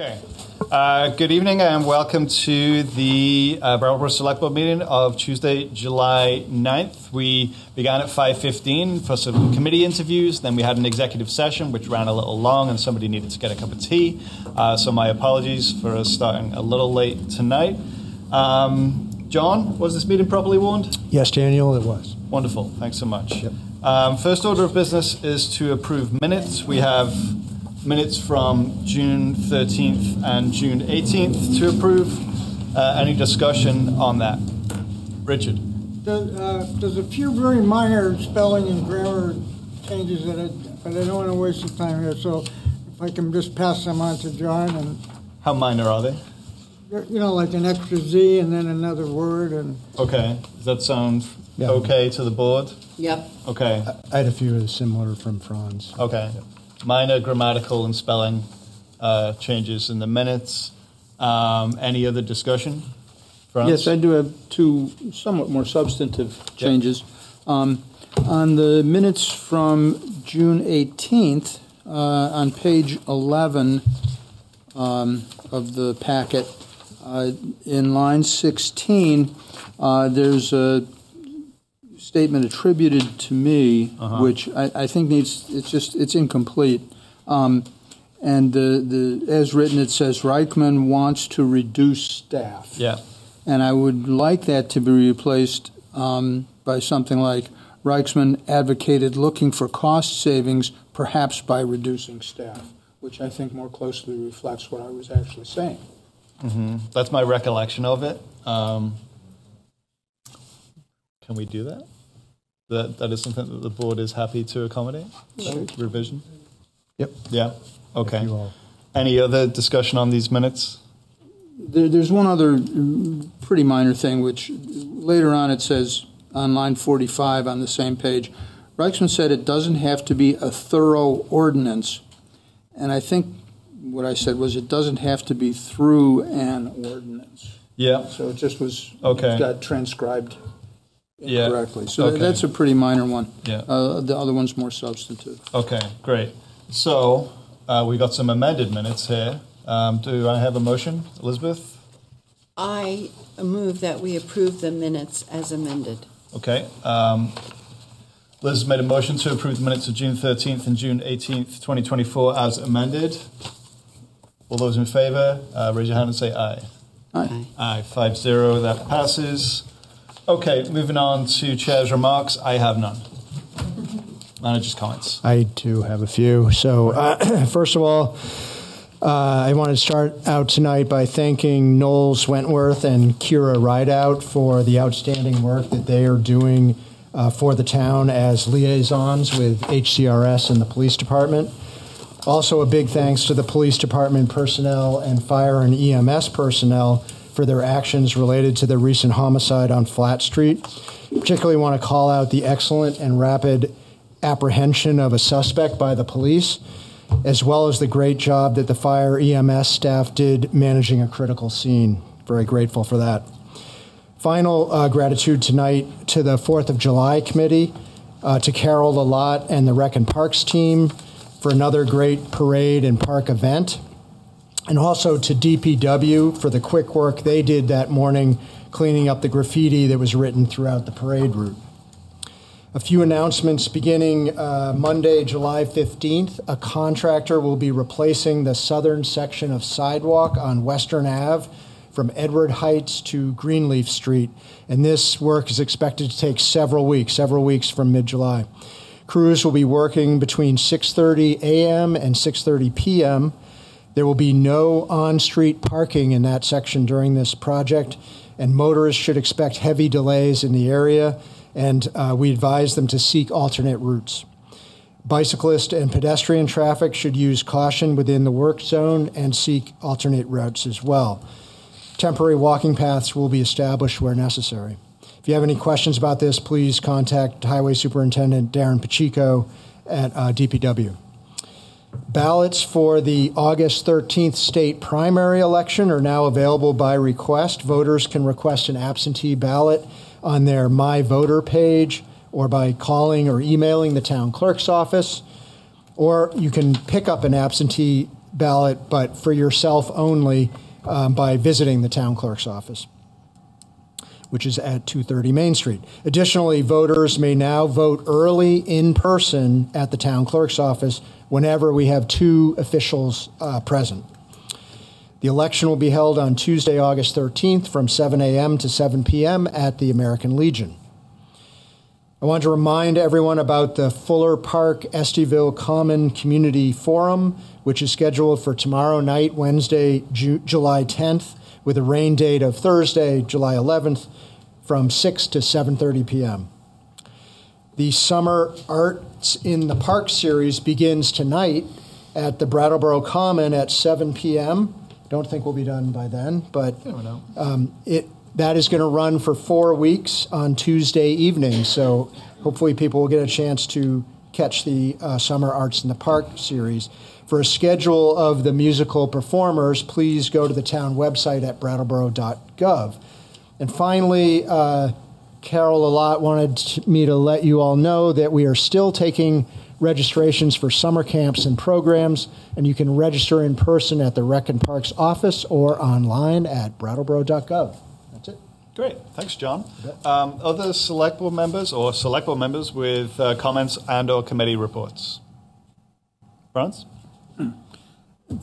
Okay. Good evening and welcome to the Brattleboro Selectboard meeting of Tuesday, July 9th. We began at 5:15 for some committee interviews. Then we had an executive session, which ran a little long and somebody needed to get a cup of tea. So my apologies for us starting a little late tonight. John, was this meeting properly warned? Yes, Daniel, it was. Wonderful. Thanks so much. Yep. First order of business is to approve minutes. We have minutes from June 13th and June 18th to approve. Any discussion on that? Richard? There's a few very minor spelling and grammar changes but I don't want to waste the time here, so if I can just pass them on to John. And how minor are they? You know, like an extra Z and then another word. And okay. Does that sound okay to the board? Yep. Okay. I had a few similar from Franz. Okay. Yep. Minor grammatical and spelling changes in the minutes. Any other discussion? Franz? Yes, I do have two somewhat more substantive changes. On the minutes from June 18th, on page 11 of the packet, in line 16, there's a statement attributed to me, which I think it's incomplete. And as written, it says Reichman wants to reduce staff. Yeah. And I would like that to be replaced by something like Reichman advocated looking for cost savings, perhaps by reducing staff, which I think more closely reflects what I was actually saying. Mm-hmm. That's my recollection of it. Can we do that? That is something that the board is happy to accommodate? Sure. Revision? Yep. Yeah. Okay. Any other discussion on these minutes? There's one other pretty minor thing, which later on it says on line 45 on the same page, Reichman said it doesn't have to be a thorough ordinance. And I think what I said was it doesn't have to be through an ordinance. Yeah. So it just was got transcribed incorrectly. So that's a pretty minor one. Yeah. The other one's more substantive. Okay, great. So we got some amended minutes here. Do I have a motion, Elizabeth? I move that we approve the minutes as amended. Okay. Liz made a motion to approve the minutes of June 13th and June 18th, 2024 as amended. All those in favor, raise your hand and say aye. Aye. Aye, 5-0, that passes. Okay, moving on to Chair's remarks. I have none. Manager's comments. I do have a few. So, first of all, I want to start out tonight by thanking Knowles Wentworth and Kira Rideout for the outstanding work that they are doing for the town as liaisons with HCRS and the police department. Also, a big thanks to the police department personnel and fire and EMS personnel for their actions related to the recent homicide on Flat Street. Particularly want to call out the excellent and rapid apprehension of a suspect by the police, as well as the great job that the fire EMS staff did managing a critical scene. Very grateful for that. Final gratitude tonight to the 4th of July committee, to Carol Lalott and the Rec and Parks team for another great parade and park event, and also to DPW for the quick work they did that morning cleaning up the graffiti that was written throughout the parade route. A few announcements beginning Monday, July 15th. A contractor will be replacing the southern section of sidewalk on Western Ave from Edward Heights to Greenleaf Street. And this work is expected to take several weeks from mid-July. Crews will be working between 6:30 a.m. and 6:30 p.m. There will be no on-street parking in that section during this project, and motorists should expect heavy delays in the area, and we advise them to seek alternate routes. Bicyclist and pedestrian traffic should use caution within the work zone and seek alternate routes as well. Temporary walking paths will be established where necessary. If you have any questions about this, please contact Highway Superintendent Darren Pacheco at DPW. Ballots for the August 13th state primary election are now available by request. Voters can request an absentee ballot on their My Voter page or by calling or emailing the town clerk's office, or you can pick up an absentee ballot, but for yourself only by visiting the town clerk's office, which is at 230 Main Street. Additionally, voters may now vote early in person at the town clerk's office whenever we have two officials present. The election will be held on Tuesday, August 13th from 7 a.m. to 7 p.m. at the American Legion. I want to remind everyone about the Fuller Park Estyville Common Community Forum, which is scheduled for tomorrow night, Wednesday, July 10th, with a rain date of Thursday, July 11th, from 6 to 7:30 p.m. The Summer Arts in the Park series begins tonight at the Brattleboro Common at 7 p.m. Don't think we'll be done by then, but that is going to run for 4 weeks on Tuesday evening. So hopefully people will get a chance to catch the Summer Arts in the Park series. For a schedule of the musical performers, please go to the town website at brattleboro.gov. And finally, Carol Allott wanted me to let you all know that we are still taking registrations for summer camps and programs, and you can register in person at the Rec and Parks office or online at brattleboro.gov. That's it. Great. Thanks, John. Other select board members or select board members with comments and or committee reports? Franz?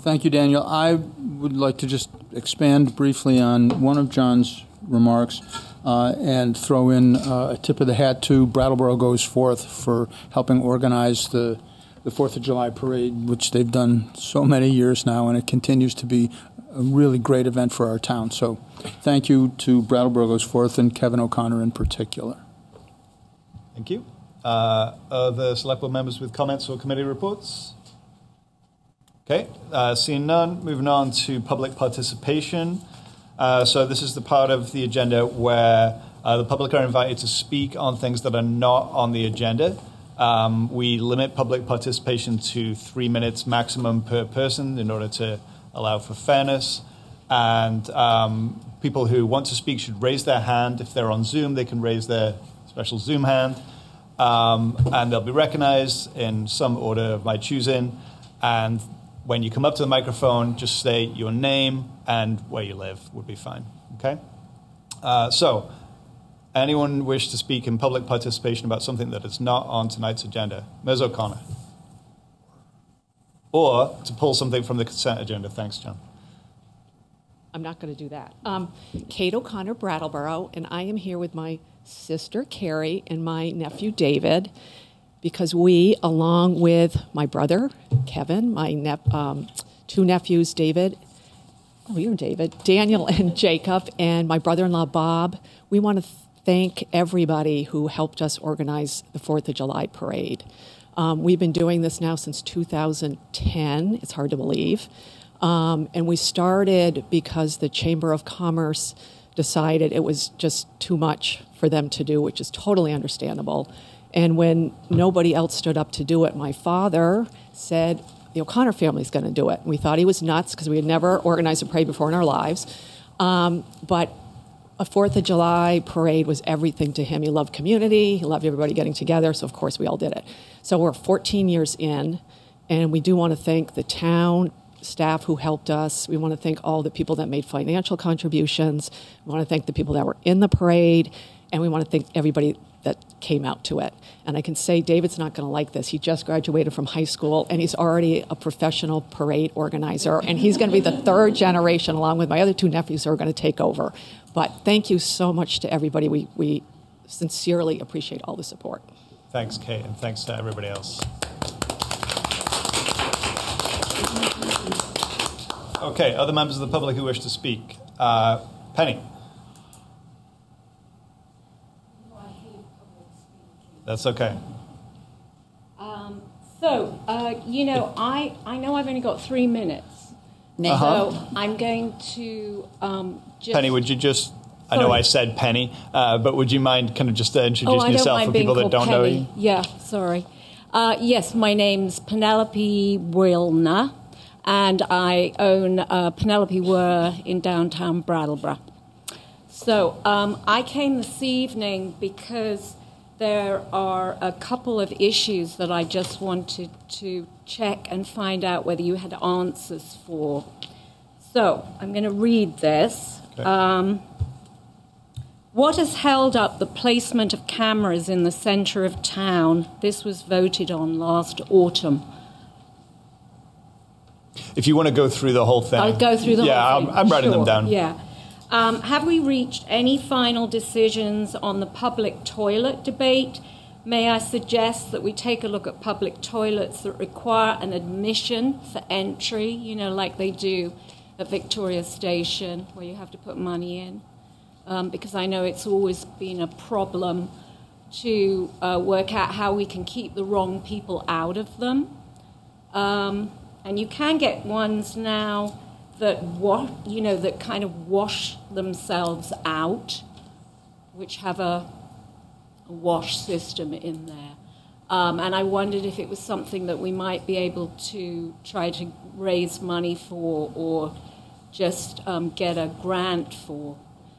Thank you, Daniel. I would like to just expand briefly on one of John's remarks and throw in a tip of the hat to Brattleboro Goes Forth for helping organize the 4th of July parade, which they've done so many years now, and it continues to be a really great event for our town. So thank you to Brattleboro Goes Forth and Kevin O'Connor in particular. Thank you. Other select board members with comments or committee reports? Okay, seeing none, moving on to public participation. So this is the part of the agenda where the public are invited to speak on things that are not on the agenda. We limit public participation to 3 minutes maximum per person in order to allow for fairness. And people who want to speak should raise their hand. If they're on Zoom, they can raise their special Zoom hand. And they'll be recognized in some order of my choosing. And when you come up to the microphone, just state your name and where you live would be fine, okay? So, anyone wish to speak in public participation about something that is not on tonight's agenda? Ms. O'Connor. Or to pull something from the consent agenda. Thanks, John. I'm not going to do that. Kate O'Connor, Brattleboro, and I am here with my sister, Carrie, and my nephew, David, because we, along with my brother, Kevin, my two nephews, David, Daniel and Jacob, and my brother-in-law, Bob, we want to thank everybody who helped us organize the 4th of July parade. We've been doing this now since 2010. It's hard to believe. And we started because the Chamber of Commerce decided it was just too much for them to do, which is totally understandable. And when nobody else stood up to do it, my father said, the O'Connor family's going to do it. We thought he was nuts because we had never organized a parade before in our lives. But a 4th of July parade was everything to him. He loved community. He loved everybody getting together. So, of course, we all did it. So we're 14 years in, and we do want to thank the town staff who helped us. We want to thank all the people that made financial contributions. We want to thank the people that were in the parade, and we want to thank everybody that came out to it. And I can say David's not going to like this. He just graduated from high school, and he's already a professional parade organizer, and he's going to be the 3rd generation, along with my other 2 nephews who are going to take over. But thank you so much to everybody. We sincerely appreciate all the support. Thanks, Kate, and thanks to everybody else. Okay, other members of the public who wish to speak. Penny. That's okay. I know I've only got 3 minutes. So I'm going to just... Penny, would you just... I know I said Penny, but would you mind kind of just introducing yourself for people that don't know you? Yeah, sorry. Yes, my name's Penelope Wilner, and I own Penelope Were in downtown Brattleboro. So I came this evening because there are a couple of issues that I just wanted to check and find out whether you had answers for. So I'm going to read this. Okay. What has held up the placement of cameras in the centre of town? This was voted on last autumn. If you want to go through the whole thing. I'll go through the whole thing. Yeah, I'm writing them Sure. down. Yeah. Have we reached any final decisions on the public toilet debate? May I suggest that we take a look at public toilets that require an admission for entry, like they do at Victoria Station, where you have to put money in? Because I know it's always been a problem to work out how we can keep the wrong people out of them. And you can get ones now that that kind of wash themselves out, which have a wash system in there. And I wondered if it was something that we might be able to try to raise money for, or just get a grant for,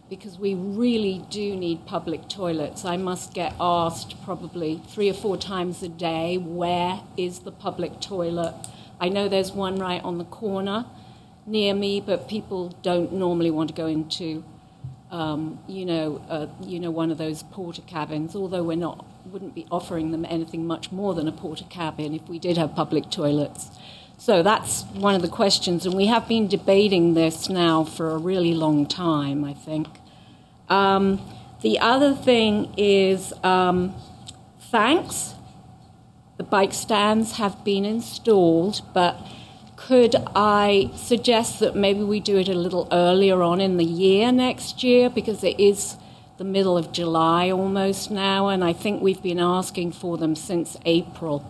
because we really do need public toilets. I must get asked probably 3 or 4 times a day, where is the public toilet? I know there's one right on the corner near me, but people don't normally want to go into, one of those porta cabins, although wouldn't be offering them anything much more than a porta cabin if we did have public toilets. So that's one of the questions, and we have been debating this now for a really long time, I think. The other thing is, thanks. The bike stands have been installed, but could I suggest that maybe we do it a little earlier on in the year next year, because it is the middle of July almost now, and I think we've been asking for them since April,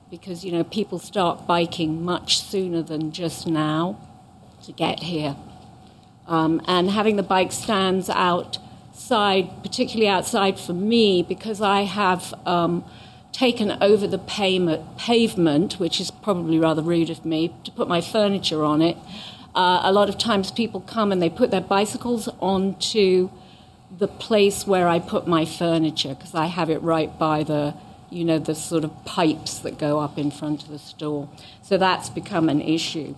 because, people start biking much sooner than just now to get here. And having the bike stands outside, particularly outside for me, because I have taken over the pavement, which is probably rather rude of me, to put my furniture on it. A lot of times people come and they put their bicycles onto the place where I put my furniture, because I have it right by the sort of pipes that go up in front of the store. So that's become an issue.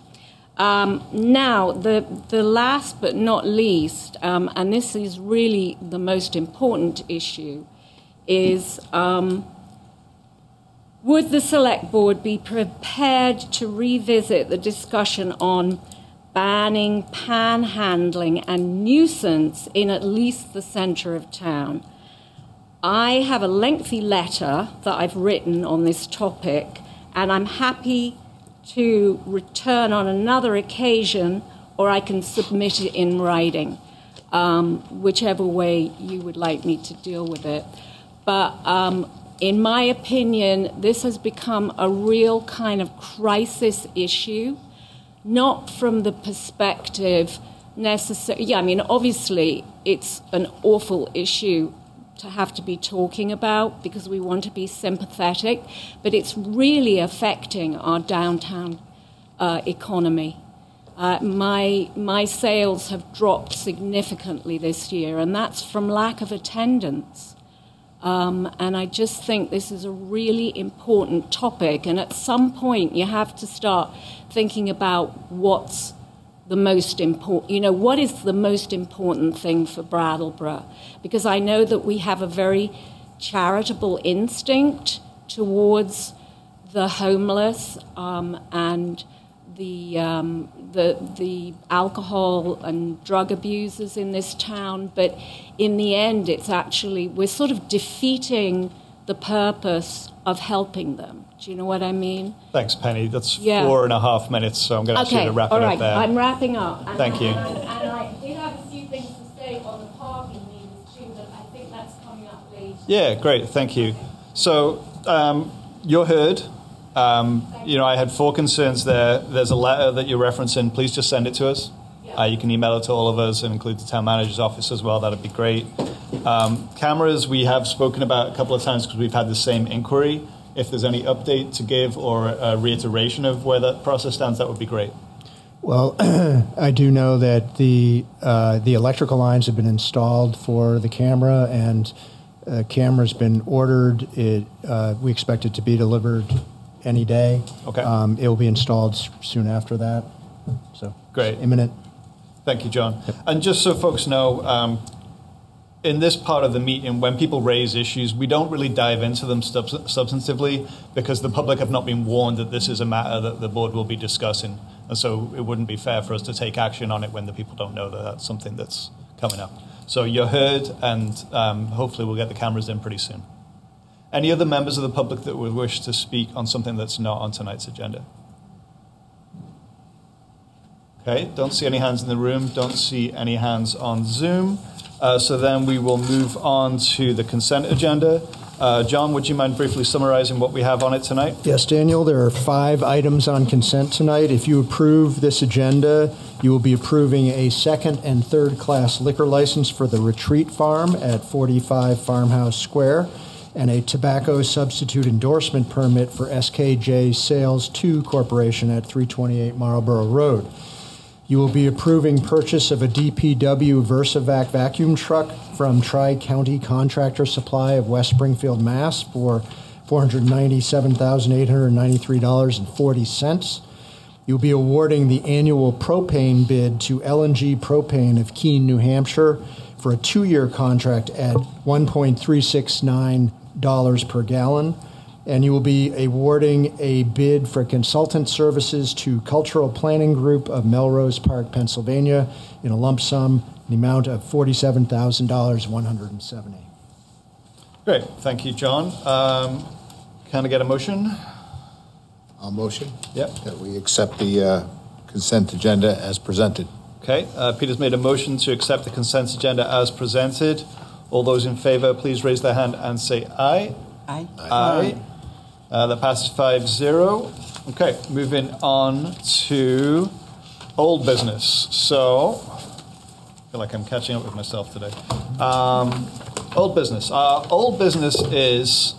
Now, the last but not least, and this is really the most important issue, is would the Select Board be prepared to revisit the discussion on banning panhandling and nuisance in at least the centre of town? I have a lengthy letter that I've written on this topic, and I'm happy to return on another occasion, or I can submit it in writing, whichever way you would like me to deal with it. But in my opinion, this has become a real kind of crisis issue, not from the perspective necessarily. Yeah, I mean, obviously, it's an awful issue to have to be talking about, because we want to be sympathetic, but it's really affecting our downtown economy. My sales have dropped significantly this year, and that's from lack of attendance. And I just think this is a really important topic, and at some point you have to start thinking about what's the most important, what is the most important thing for Brattleboro? Because I know that we have a very charitable instinct towards the homeless and the alcohol and drug abusers in this town, but in the end, it's actually, we're sort of defeating the purpose of helping them. Do you know what I mean? Thanks, Penny. That's 4.5 minutes, so I'm going to ask you to wrap it up there. I'm wrapping up. Thank you. And I did have a few things to say on the parking meters too, but I think that's coming up later. Yeah, great. Thank you. So you're heard. I had 4 concerns there. There's a letter that you're referencing. Please just send it to us. You can email it to all of us and include the town manager's office as well. That'd be great. Cameras, we have spoken about a couple of times because we've had the same inquiry. If there's any update to give or a reiteration of where that process stands, that would be great. Well, I do know that the electrical lines have been installed for the camera, and Camera's been ordered. We expect it to be delivered any day. Okay. It will be installed soon after that. So Great. it's imminent. Thank you, John. And just so folks know, in this part of the meeting, when people raise issues, we don't really dive into them substantively because the public have not been warned that this is a matter that the board will be discussing. And so it wouldn't be fair for us to take action on it when the people don't know that that's something that's coming up. So you're heard, and hopefully we'll get the cameras in pretty soon. Any other members of the public that would wish to speak on something that's not on tonight's agenda? Okay, don't see any hands in the room, don't see any hands on Zoom. So then we will move on to the consent agenda. John, would you mind briefly summarizing what we have on it tonight? Yes, Daniel, there are 5 items on consent tonight. If you approve this agenda, you will be approving a second and third class liquor license for the Retreat Farm at 45 Farmhouse Square and a tobacco substitute endorsement permit for SKJ Sales 2 Corporation at 328 Marlborough Road. You will be approving purchase of a DPW Vac vacuum truck from Tri-County Contractor Supply of West Springfield, Mass. for $497,893.40. You'll be awarding the annual propane bid to LNG Propane of Keene, New Hampshire for a 2-year contract at $1.369 per gallon. And you will be awarding a bid for consultant services to Cultural Planning Group of Melrose Park, Pennsylvania, in a lump sum, in the amount of $47,170. Great, thank you, John. Can I get a motion? I'll motion Yep. that we accept the consent agenda as presented. Okay, Peter's made a motion to accept the consent agenda as presented. All those in favor, please raise their hand and say aye. Aye. Aye. That passes 5-0. Okay, moving on to old business. So, I feel like I'm catching up with myself today. Old business. Old business is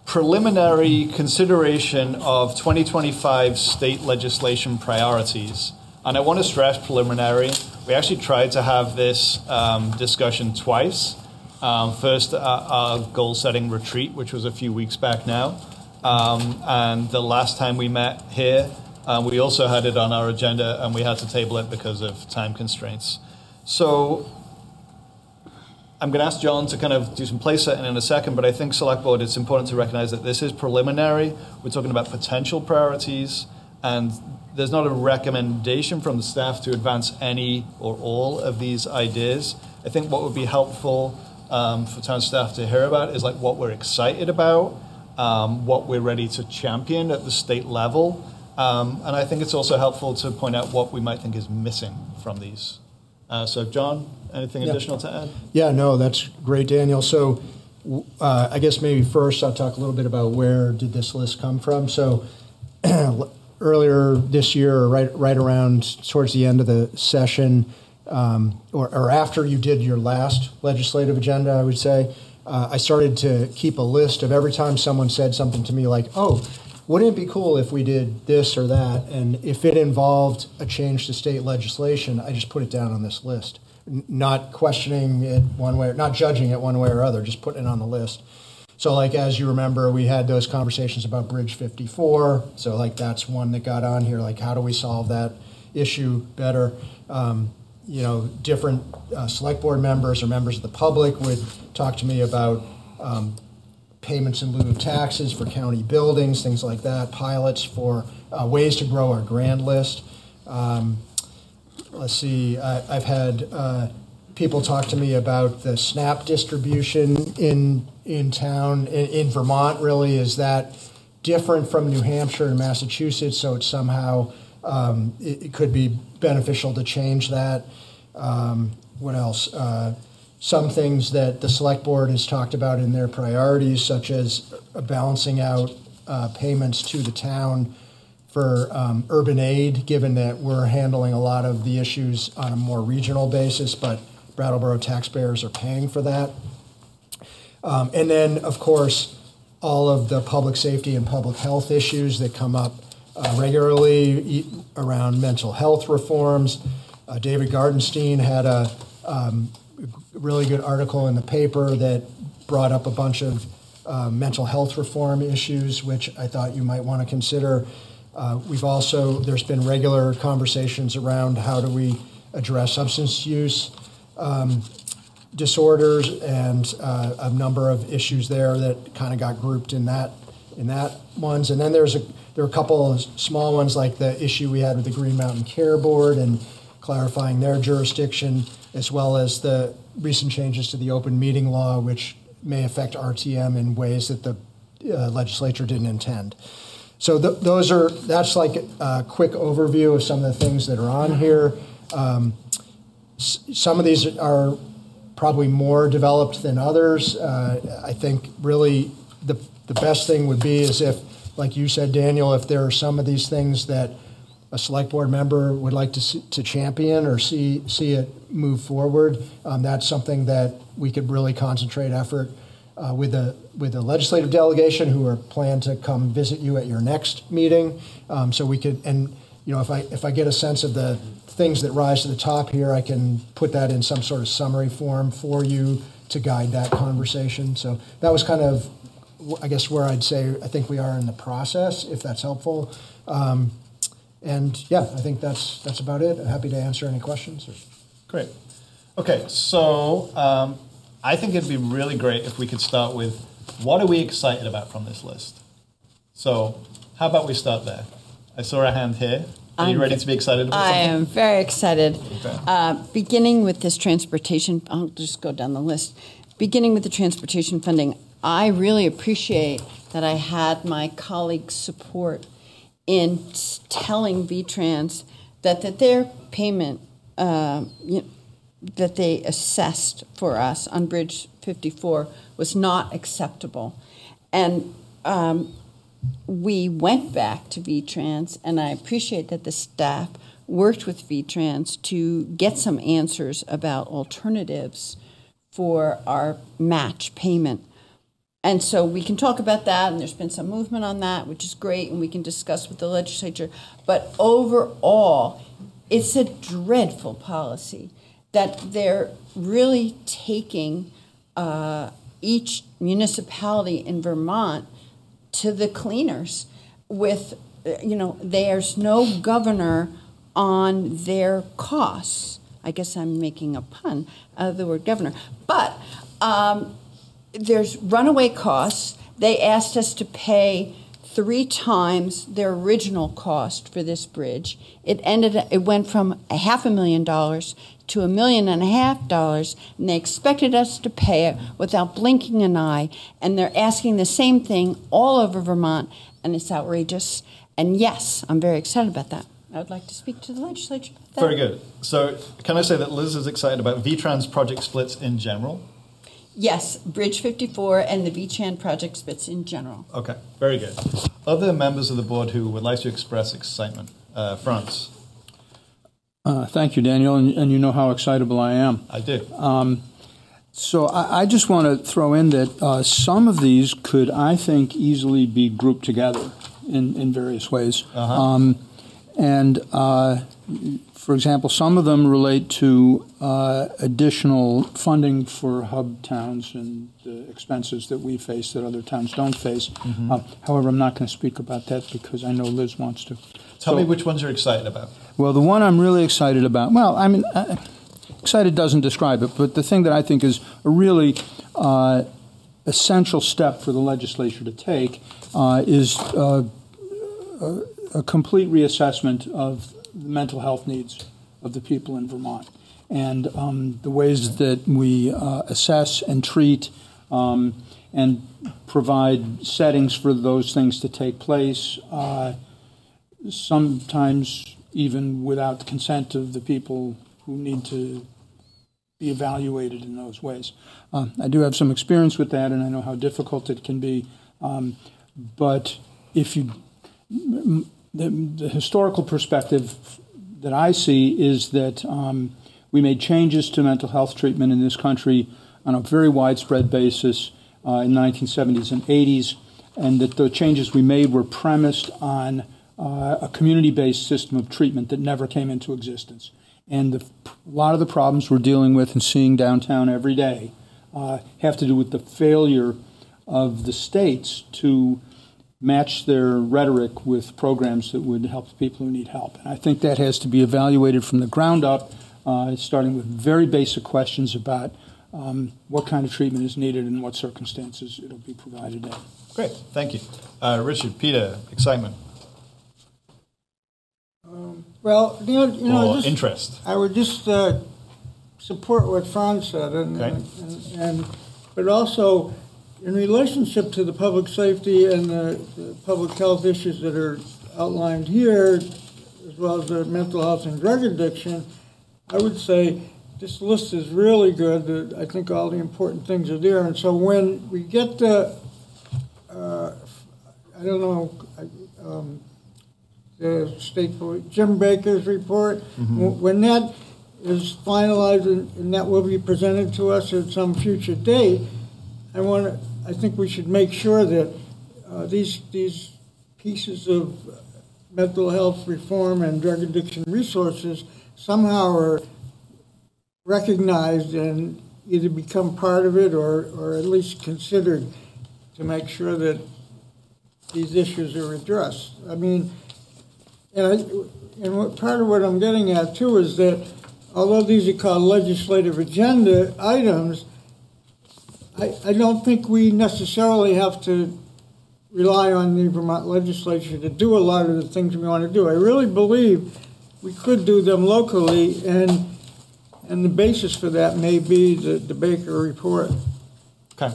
preliminary consideration of 2025 state legislation priorities. And I want to stress preliminary. We actually tried to have this discussion twice. First, our goal-setting retreat, which was a few weeks back now. And the last time we met here, we also had it on our agenda, and we had to table it because of time constraints. So I'm going to ask John to kind of do some place setting in a second, but I think Select Board, it's important to recognize that this is preliminary. We're talking about potential priorities, and there's not a recommendation from the staff to advance any or all of these ideas. I think what would be helpful for town staff to hear about is like what we're excited about, what we're ready to champion at the state level. And I think it's also helpful to point out what we might think is missing from these. So, John, anything additional to add? Yeah, no, that's great, Daniel. So I guess maybe first I'll talk a little bit about where did this list come from. So earlier this year, or right around towards the end of the session, or after you did your last legislative agenda, I would say, I started to keep a list of every time someone said something to me like, oh, wouldn't it be cool if we did this or that? And if it involved a change to state legislation, I just put it down on this list. Not questioning it one way, not judging it one way or other, just putting it on the list. So like, as you remember, we had those conversations about Bridge 54. So like, that's one that got on here. Like, how do we solve that issue better? Different select board members or members of the public would talk to me about payments in lieu of taxes for county buildings, things like that, pilots for ways to grow our grand list. Let's see, I've had people talk to me about the SNAP distribution in town, in Vermont, really. Is that different from New Hampshire and Massachusetts? So it's somehow, it could be beneficial to change that. What else? Some things that the select board has talked about in their priorities, such as balancing out payments to the town for urban aid, given that we're handling a lot of the issues on a more regional basis, but Brattleboro taxpayers are paying for that. And then, of course, all of the public safety and public health issues that come up regularly around mental health reforms. David Gardenstein had a really good article in the paper that brought up a bunch of mental health reform issues, which I thought you might want to consider. There's been regular conversations around how do we address substance use disorders, and a number of issues there that kind of got grouped in that ones. And then there are a couple of small ones, like the issue we had with the Green Mountain Care Board and clarifying their jurisdiction, as well as the recent changes to the open meeting law, which may affect RTM in ways that the legislature didn't intend. So that's like a quick overview of some of the things that are on here. Some of these are probably more developed than others. I think really the best thing would be is if, like you said, Daniel, if there are some of these things that a select board member would like to champion or see it move forward, that's something that we could really concentrate effort with the legislative delegation who are planned to come visit you at your next meeting. So we could, and if I get a sense of the things that rise to the top here, I can put that in some sort of summary form for you to guide that conversation. So that was kind of, I guess, where I'd say I think we are in the process, if that's helpful. And yeah, I think that's about it. I'm happy to answer any questions. Great. Okay, so I think it'd be really great if we could start with, what are we excited about from this list? So how about we start there? I saw a hand here. Are you ready to be excited about something? I am very excited. Okay. Beginning with this transportation, I'll just go down the list. Beginning with the transportation funding, I really appreciate that I had my colleagues' support in telling VTrans that their payment that they assessed for us on Bridge 54 was not acceptable. And we went back to VTrans, and I appreciate that the staff worked with VTrans to get some answers about alternatives for our match payment. And so we can talk about that, and there's been some movement on that, which is great, and we can discuss with the legislature. But overall, it's a dreadful policy that they're really taking each municipality in Vermont to the cleaners with, there's no governor on their costs. I guess I'm making a pun out of the word governor. But there's runaway costs. They asked us to pay 3 times their original cost for this bridge. It went from $500,000 to $1.5 million, and they expected us to pay it without blinking an eye. And they're asking the same thing all over Vermont, and it's outrageous. And yes, I'm very excited about that. I would like to speak to the legislature about that. Very good. So can I say that Liz is excited about VTrans project splits in general? Yes, Bridge 54 and the VTran project splits in general. Okay, very good. Other members of the board who would like to express excitement? France. Thank you, Daniel, and you know how excitable I am. I do. So I just want to throw in that some of these could, I think, easily be grouped together in various ways. Uh-huh. For example, some of them relate to additional funding for hub towns and the expenses that we face that other towns don't face. Mm-hmm. However, I'm not going to speak about that because I know Liz wants to. Tell me which ones you're excited about. Well, the one I'm really excited about, excited doesn't describe it, but the thing that I think is a really essential step for the legislature to take is a complete reassessment of the mental health needs of the people in Vermont, and the ways that we assess and treat and provide settings for those things to take place, sometimes even without the consent of the people who need to be evaluated in those ways. I do have some experience with that, and I know how difficult it can be, but if you... The historical perspective that I see is that we made changes to mental health treatment in this country on a very widespread basis in the 1970s and 80s, and that the changes we made were premised on a community-based system of treatment that never came into existence. And a lot of the problems we're dealing with and seeing downtown every day have to do with the failure of the states to match their rhetoric with programs that would help the people who need help. And I think that has to be evaluated from the ground up, starting with very basic questions about what kind of treatment is needed and what circumstances it'll be provided in. Great, thank you. Richard, Peter, excitement? Well, Or interest? I would just support what Franz said, but also in relationship to the public safety and the public health issues that are outlined here, as well as the mental health and drug addiction, I would say this list is really good. I think all the important things are there. And so when we get the, the state police, Jim Baker's report, when that is finalized and that will be presented to us at some future date, I think we should make sure that these pieces of mental health reform and drug addiction resources somehow are recognized and either become part of it or at least considered to make sure that these issues are addressed. I mean, part of what I'm getting at too is that although these are called legislative agenda items, I don't think we necessarily have to rely on the Vermont legislature to do a lot of the things we want to do. I really believe we could do them locally, and the basis for that may be the Baker report. Okay.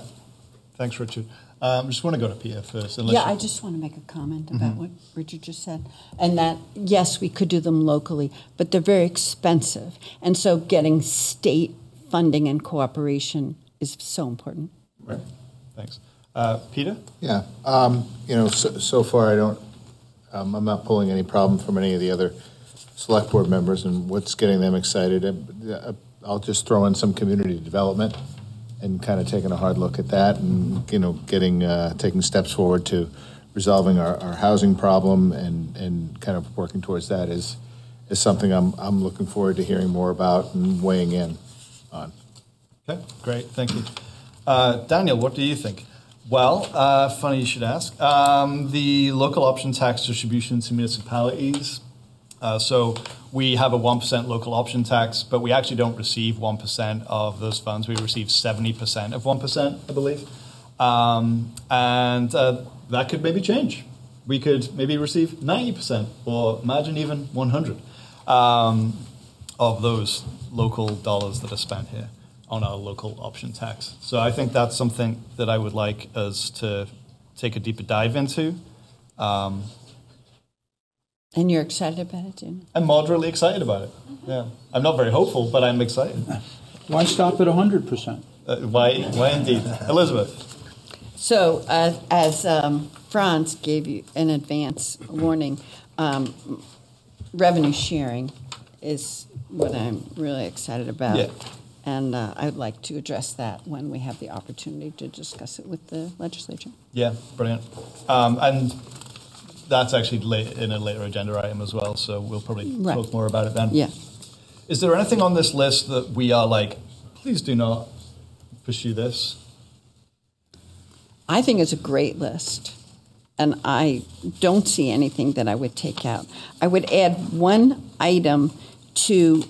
Thanks, Richard. I just want to go to Peter first. I just want to make a comment about what Richard just said. And that, yes, we could do them locally, but they're very expensive. And so getting state funding and cooperation is so important. Right. Thanks. Peter? Yeah. So far I'm not pulling any problem from any of the other select board members and what's getting them excited. I'll just throw in some community development and kind of taking a hard look at that and, taking steps forward to resolving our housing problem and kind of working towards that is something I'm looking forward to hearing more about and weighing in on. Okay, great, thank you. Daniel, what do you think? Well, funny you should ask. The local option tax distribution to municipalities. So we have a 1% local option tax, but we actually don't receive 1% of those funds. We receive 70% of 1%, I believe. And that could maybe change. We could maybe receive 90% or imagine even 100 of those local dollars that are spent here on our local option tax. So I think that's something that I would like us to take a deeper dive into. And you're excited about it, Jim? I'm moderately excited about it. Yeah, I'm not very hopeful, but I'm excited. Why stop at 100%? Why indeed, Elizabeth? So, as Franz gave you an advance warning, revenue sharing is what I'm really excited about. Yeah. And I'd like to address that when we have the opportunity to discuss it with the legislature. Yeah, brilliant. And that's actually in a later agenda item as well, so we'll probably talk more about it then. Yeah. Is there anything on this list that we are like, please do not pursue this? I think it's a great list, and I don't see anything that I would take out. I would add one item to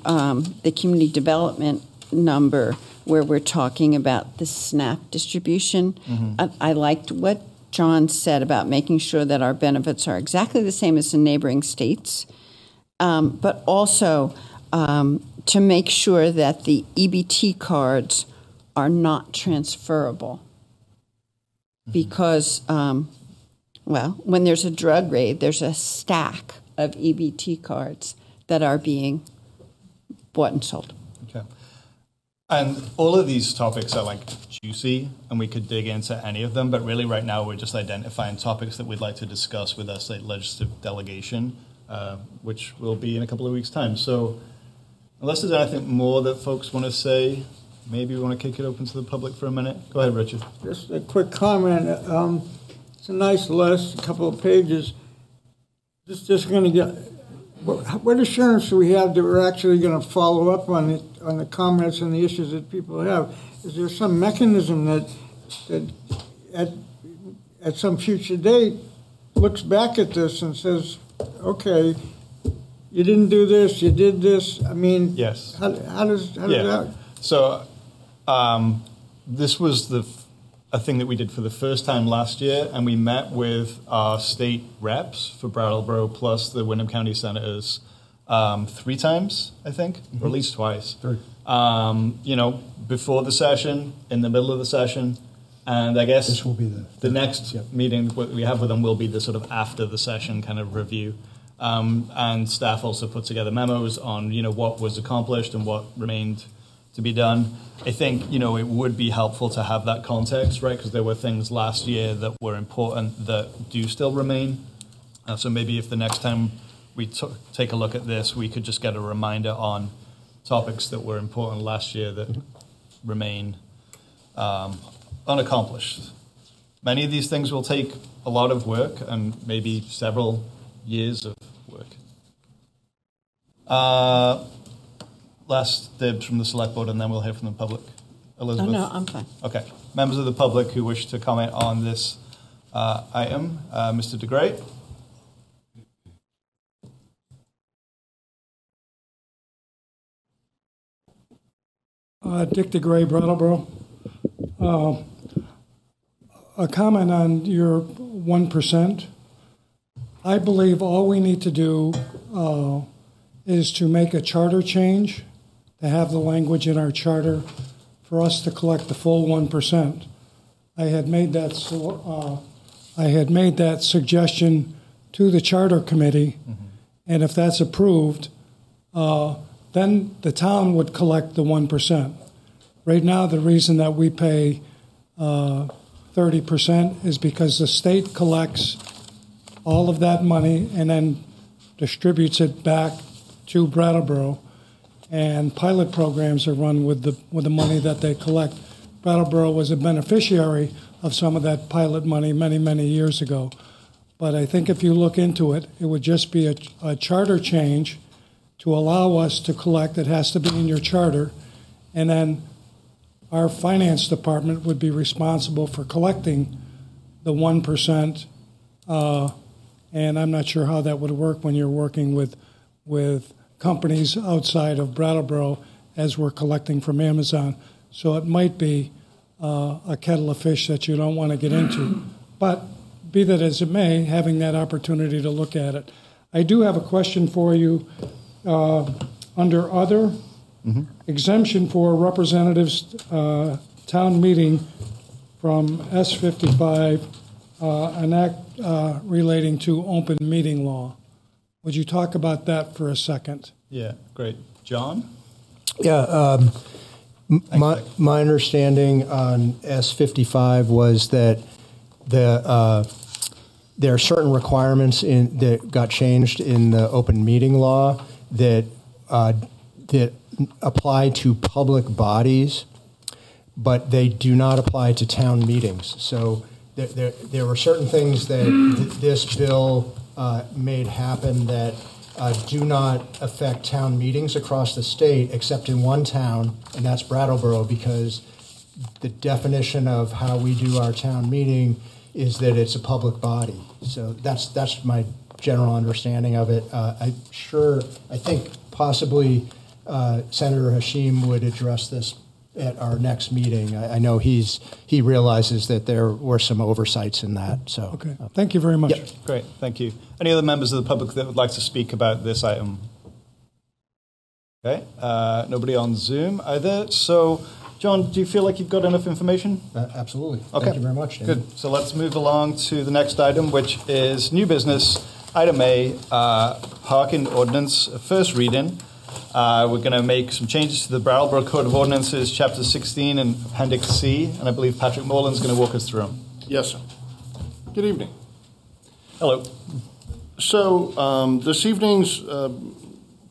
the community development number where we're talking about the SNAP distribution. I liked what John said about making sure that our benefits are exactly the same as the neighboring states, but also to make sure that the EBT cards are not transferable. Because, when there's a drug raid, there's a stack of EBT cards that are being bought and sold. Okay. And all of these topics are like juicy, and we could dig into any of them, but really right now we're just identifying topics that we'd like to discuss with our state legislative delegation, which will be in a couple of weeks' time. So unless there's anything more that folks want to say, maybe we want to kick it open to the public for a minute. Go ahead, Richard. Just a quick comment. It's a nice list, a couple of pages. Just going to what assurance do we have that we're actually going to follow up on it, on the comments and the issues that people have? Is there some mechanism that at some future date looks back at this and says, okay, you didn't do this, you did this? I mean, yes. How does that? So this was a thing that we did for the first time last year, and we met with our state reps for Brattleboro plus the Windham County Senators 3 times, I think, or at least twice. 3. Before the session, in the middle of the session, and I guess this will be the next meeting we have with them will be the sort of after the session kind of review. And staff also put together memos on, what was accomplished and what remained to be done. I think, it would be helpful to have that context, right? Because there were things last year that were important that do still remain. So maybe if the next time we take a look at this, we could just get a reminder on topics that were important last year that remain unaccomplished. Many of these things will take a lot of work and maybe several years of work. Last dibs from the select board, and then we'll hear from the public. Elizabeth? No, I'm fine. Okay. Members of the public who wish to comment on this item, Mr. DeGray. Dick DeGray, Brattleboro. A comment on your 1%. I believe all we need to do is to make a charter change, to have the language in our charter for us to collect the full 1%. I had made that suggestion to the charter committee, and if that's approved, then the town would collect the 1%. Right now, the reason that we pay 30% is because the state collects all of that money and then distributes it back to Brattleboro, and pilot programs are run with the money that they collect. Brattleboro was a beneficiary of some of that pilot money many, many years ago. But I think if you look into it, it would just be a charter change to allow us to collect. It has to be in your charter, and then our finance department would be responsible for collecting the 1%. And I'm not sure how that would work when you're working with companies outside of Brattleboro as we're collecting from Amazon. So it might be a kettle of fish that you don't want to get into. But be that as it may, having that opportunity to look at it. I do have a question for you. Under other, exemption for representatives town meeting from S55, an act relating to open meeting law. Would you talk about that for a second? Yeah, great. John? Yeah, my understanding on S55 was that there are certain requirements that got changed in the open meeting law that apply to public bodies, but they do not apply to town meetings. So there were certain things that this bill made happen that do not affect town meetings across the state, except in one town, and that's Brattleboro, because the definition of how we do our town meeting is that it's a public body. So that's my general understanding of it. I think possibly Senator Hashim would address this at our next meeting. I know he realizes that there were some oversights in that. So okay, thank you very much. Yep. Great, thank you. Any other members of the public that would like to speak about this item? Okay, nobody on Zoom either. So, John, do you feel like you've got enough information? Absolutely. Okay. Thank you very much, Dan. Good. So let's move along to the next item, which is new business. Item A, parking ordinance, first reading. We're going to make some changes to the Brattleboro Code of Ordinances, Chapter 16 and Appendix C, and I believe Patrick Morland's going to walk us through them. Yes, sir. Good evening. Hello. So this evening's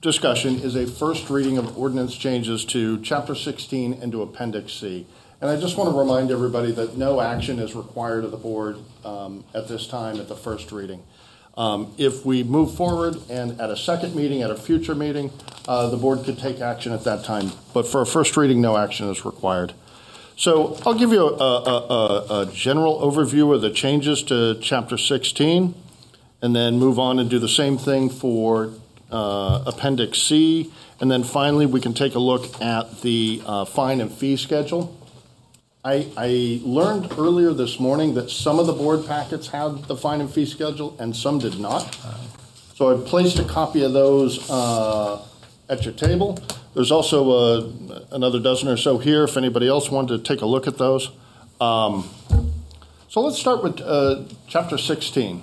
discussion is a first reading of ordinance changes to Chapter 16 and to Appendix C. And I just want to remind everybody that no action is required of the board at this time at the first reading. If we move forward and at a second meeting, at a future meeting, the board could take action at that time. But for a first reading, no action is required. So I'll give you a general overview of the changes to Chapter 16, and then move on and do the same thing for Appendix C. And then finally, we can take a look at the fine and fee schedule. I learned earlier this morning that some of the board packets had the fine and fee schedule and some did not. So I placed a copy of those at your table. There's also another dozen or so here if anybody else wanted to take a look at those. So let's start with Chapter 16.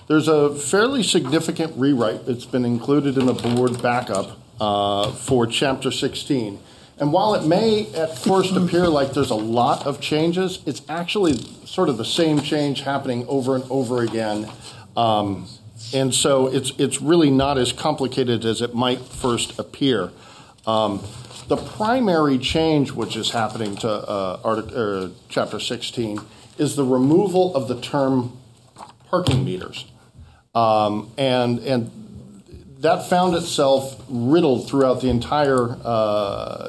There's a fairly significant rewrite that's been included in the board backup for Chapter 16. And while it may at first appear like there's a lot of changes, it's actually sort of the same change happening over and over again. And so it's really not as complicated as it might first appear. The primary change which is happening to Chapter 16 is the removal of the term parking meters. And that found itself riddled throughout the entire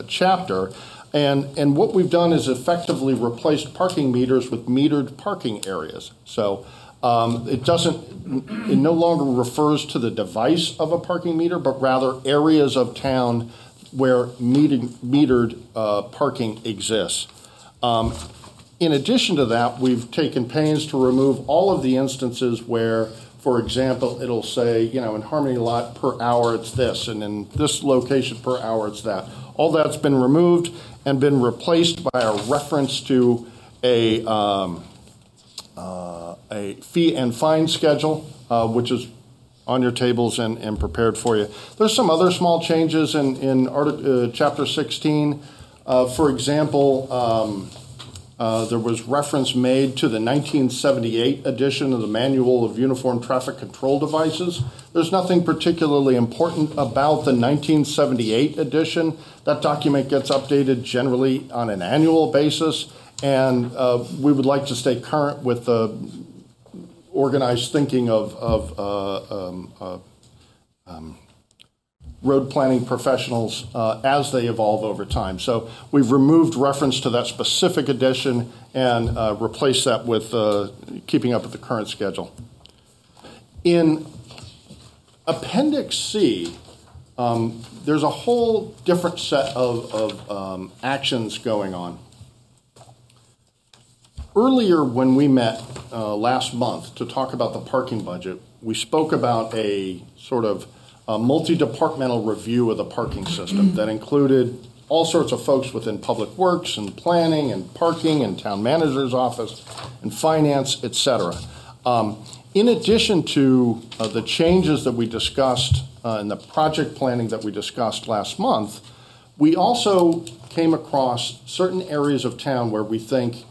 chapter. And what we've done is effectively replaced parking meters with metered parking areas. So it no longer refers to the device of a parking meter, but rather areas of town where metered parking exists. In addition to that, we've taken pains to remove all of the instances where, for example, it'll say, in Harmony Lot per hour it's this, and in this location per hour it's that. All that's been removed and been replaced by a reference to a fee and fine schedule, which is on your tables and prepared for you. There's some other small changes in Chapter 16. For example, there was reference made to the 1978 edition of the Manual of Uniform Traffic Control Devices. There's nothing particularly important about the 1978 edition. That document gets updated generally on an annual basis, and we would like to stay current with the organized thinking of road planning professionals as they evolve over time. So we've removed reference to that specific edition and replaced that with keeping up with the current schedule. In Appendix C, there's a whole different set of actions going on. Earlier when we met last month to talk about the parking budget, we spoke about a sort of a multi-departmental review of the parking system that included all sorts of folks within Public Works and Planning and Parking and Town Manager's Office and Finance, et cetera. In addition to the changes that we discussed in the project planning that we discussed last month, we also came across certain areas of town where we think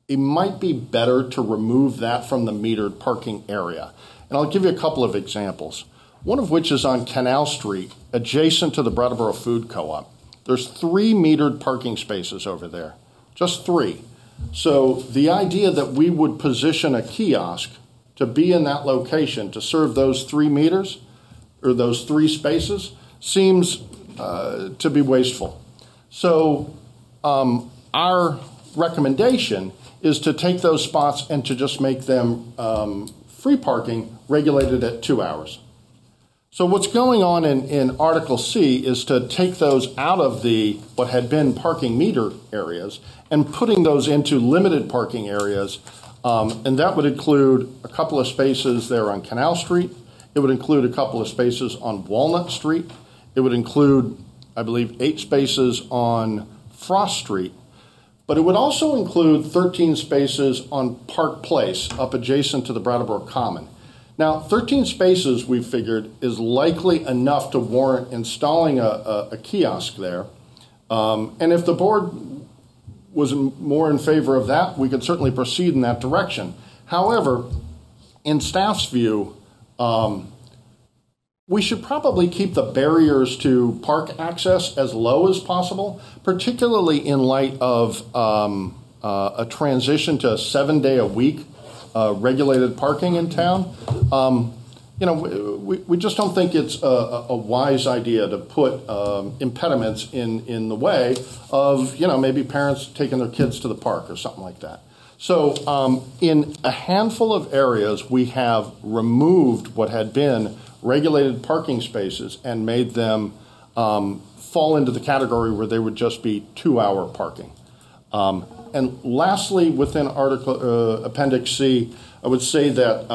it might be better to remove that from the metered parking area. And I'll give you a couple of examples. One of which is on Canal Street, adjacent to the Brattleboro Food Co-op. There's 3 metered parking spaces over there, just 3. So the idea that we would position a kiosk to be in that location to serve those 3 meters, or those 3 spaces, seems to be wasteful. So our recommendation is to take those spots and to just make them free parking regulated at 2 hours. So what's going on in Article C is to take those out of what had been parking meter areas and putting those into limited parking areas. And that would include a couple of spaces there on Canal Street. It would include a couple of spaces on Walnut Street. It would include, I believe, 8 spaces on Frost Street. But it would also include 13 spaces on Park Place, up adjacent to the Brattleboro Common. Now, 13 spaces, we figured, is likely enough to warrant installing a kiosk there. And if the board was more in favor of that, we could certainly proceed in that direction. However, in staff's view, we should probably keep the barriers to park access as low as possible, particularly in light of a transition to a 7-day-a-week regulated parking in town. we just don't think it's a wise idea to put impediments in the way of, maybe parents taking their kids to the park or something like that. So in a handful of areas, we have removed what had been regulated parking spaces and made them fall into the category where they would just be 2-hour parking. And lastly, within Appendix C, I would say that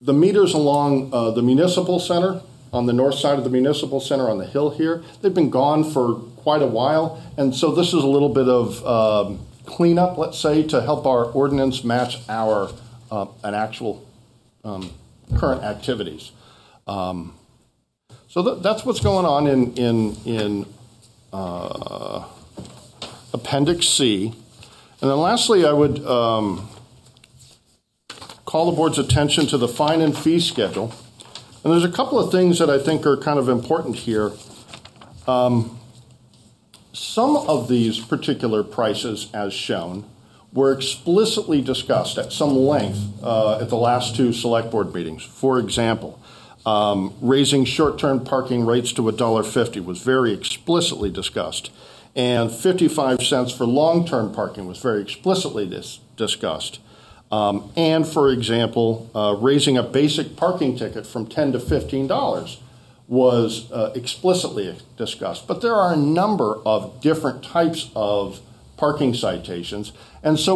the meters along the Municipal Center, on the north side of the Municipal Center on the hill here, they've been gone for quite a while. And so this is a little bit of cleanup, let's say, to help our ordinance match our an actual current activities. So that's what's going on in Appendix C. And then lastly, I would call the board's attention to the fine and fee schedule. And there's a couple of things that I think are kind of important here. Some of these particular prices, as shown, were explicitly discussed at some length at the last 2 select board meetings. For example, raising short-term parking rates to $1.50 was very explicitly discussed. And 55 cents for long-term parking was very explicitly discussed. And, for example, raising a basic parking ticket from $10 to $15 was explicitly discussed. But there are a number of different types of parking citations. And so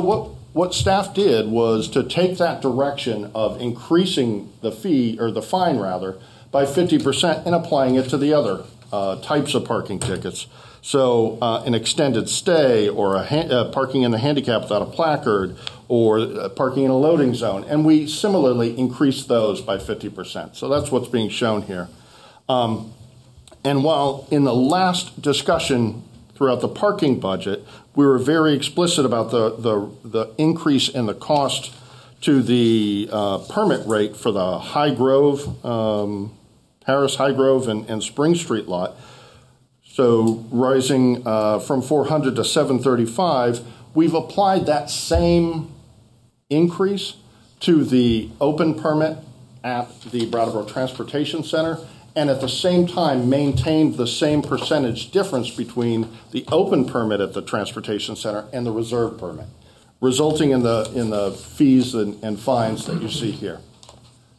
what staff did was to take that direction of increasing the fee, or the fine rather, by 50% and applying it to the other types of parking tickets. So an extended stay, or parking in the handicap without a placard, or parking in a loading zone. And we similarly increased those by 50%. So that's what's being shown here. And while in the last discussion throughout the parking budget, we were very explicit about the increase in the cost to the permit rate for the High Grove, Harris High Grove and Spring Street lot. So rising from $400 to $735, we've applied that same increase to the open permit at the Brattleboro Transportation Center, and at the same time maintained the same percentage difference between the open permit at the Transportation Center and the reserve permit, resulting in the fees and fines that you see here.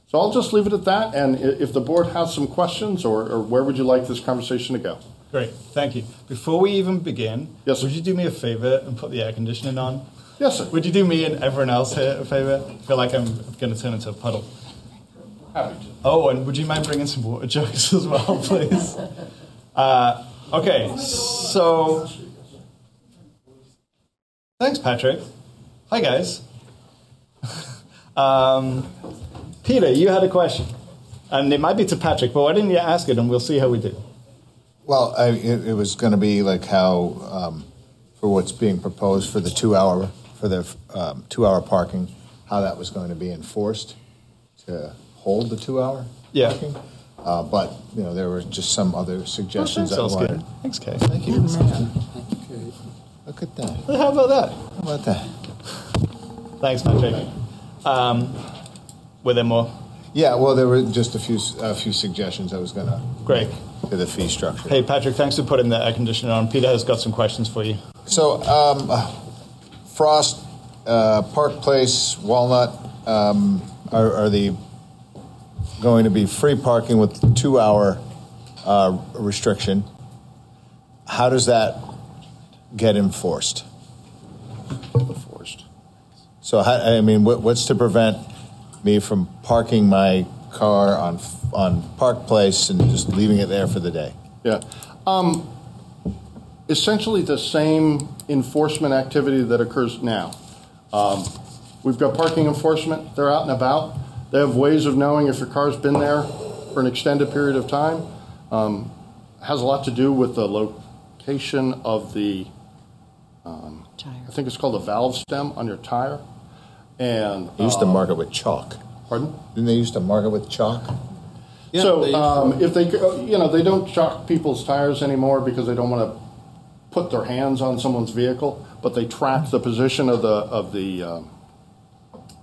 So I'll just leave it at that, and if the board has some questions, or where would you like this conversation to go? Great, thank you. Before we even begin, yes, would you do me a favor and put the air conditioning on? Yes, sir. Would you do me and everyone else here a favor? I feel like I'm going to turn into a puddle. Happy to. Oh, and would you mind bringing some water jugs as well, please? Okay, so thanks, Patrick. Hi, guys. Peter, you had a question, and it might be to Patrick, but why didn't you ask it, and we'll see how we do. Well, it was going to be like how, for what's being proposed for the 2-hour, for the 2-hour parking, how that was going to be enforced to hold the 2-hour parking. But, there were just some other suggestions. Oh, thanks, thanks, Kay. Thank you. Okay. Look at that. Well, how about that? How about that? Thanks, Patrick. Were there more? Yeah, well, there were just a few suggestions I was going to Great. To the fee structure. Hey, Patrick, thanks for putting the air conditioner on. Peter has got some questions for you. So, Frost, Park Place, Walnut, are the going to be free parking with 2-hour restriction? How does that get enforced? So, what's to prevent me from parking my car on Park Place and just leaving it there for the day? Yeah. Essentially the same enforcement activity that occurs now. We've got parking enforcement. They're out and about. They have ways of knowing if your car's been there for an extended period of time. Has a lot to do with the location of the, I think it's called the valve stem on your tire. And they used to mark it with chalk. Pardon? Didn't they used to mark it with chalk? Yeah, so if they, they don't chalk people's tires anymore because they don't want to put their hands on someone's vehicle, but they track the position of the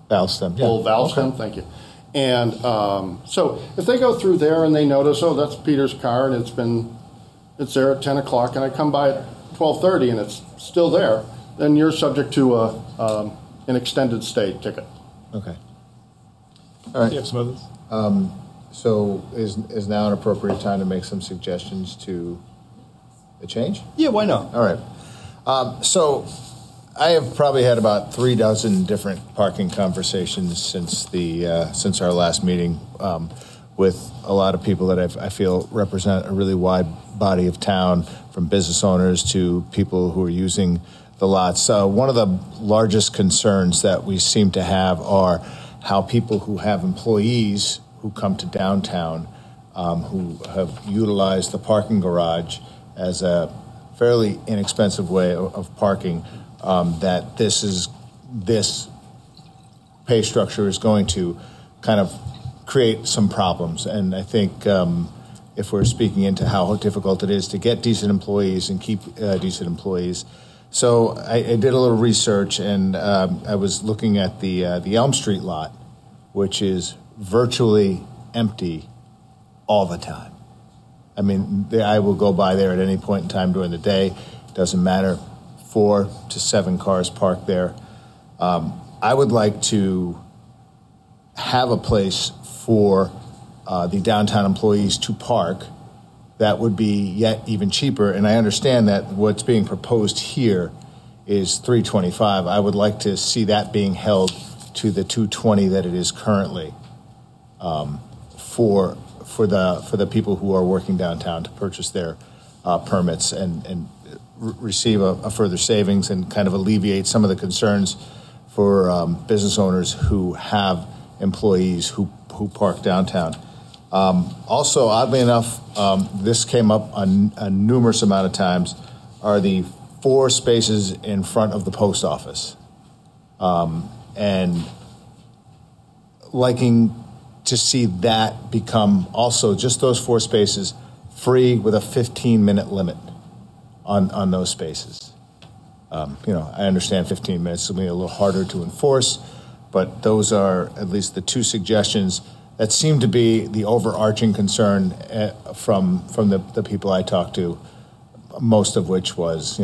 Valve stem. Yeah. Old valve stem, thank you. And so if they go through there and they notice, oh, that's Peter's car, and it's there at 10 o'clock, and I come by at 12:30 and it's still there, then you're subject to an extended stay ticket. Okay. All right. You have some others? So is now an appropriate time to make some suggestions to the change? Yeah, why not? All right. So I have probably had about 36 different parking conversations since our last meeting with a lot of people that I feel represent a really wide body of town, from business owners to people who are using the lots. One of the largest concerns that we seem to have are how people who have employees who come to downtown, who have utilized the parking garage as a fairly inexpensive way of parking, that this pay structure is going to kind of create some problems. And I think if we're speaking into how difficult it is to get decent employees and keep decent employees. So I did a little research, and I was looking at the Elm Street lot, which is virtually empty all the time. I mean, I will go by there at any point in time during the day. Doesn't matter. 4 to 7 cars parked there. I would like to have a place for the downtown employees to park that would be yet even cheaper. And I understand that what's being proposed here is $325. I would like to see that being held to the $220 that it is currently for the people who are working downtown to purchase their permits and receive a further savings and kind of alleviate some of the concerns for business owners who have employees who park downtown. Also, oddly enough, this came up a numerous amount of times, are the 4 spaces in front of the post office. And liking to see that become also just those 4 spaces free with a 15-minute limit on those spaces. I understand 15 minutes is going to be a little harder to enforce, but those are at least the 2 suggestions that seem to be the overarching concern from the people I talked to, most of which was,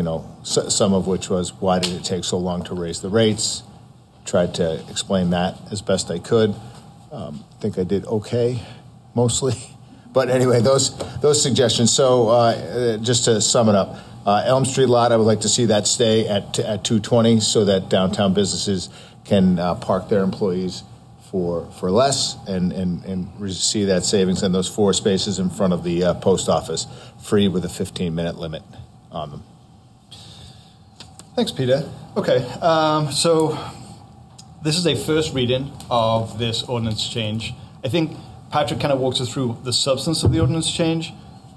some of which was, why did it take so long to raise the rates? Tried to explain that as best I could. I think I did okay, mostly. But anyway, those suggestions. So just to sum it up, Elm Street lot, I would like to see that stay at $220 so that downtown businesses can park their employees for less and see that savings. And those 4 spaces in front of the post office free with a 15-minute limit on them. Thanks, Peter. Okay, so this is a first reading of this ordinance change. I think Patrick kind of walked us through the substance of the ordinance change.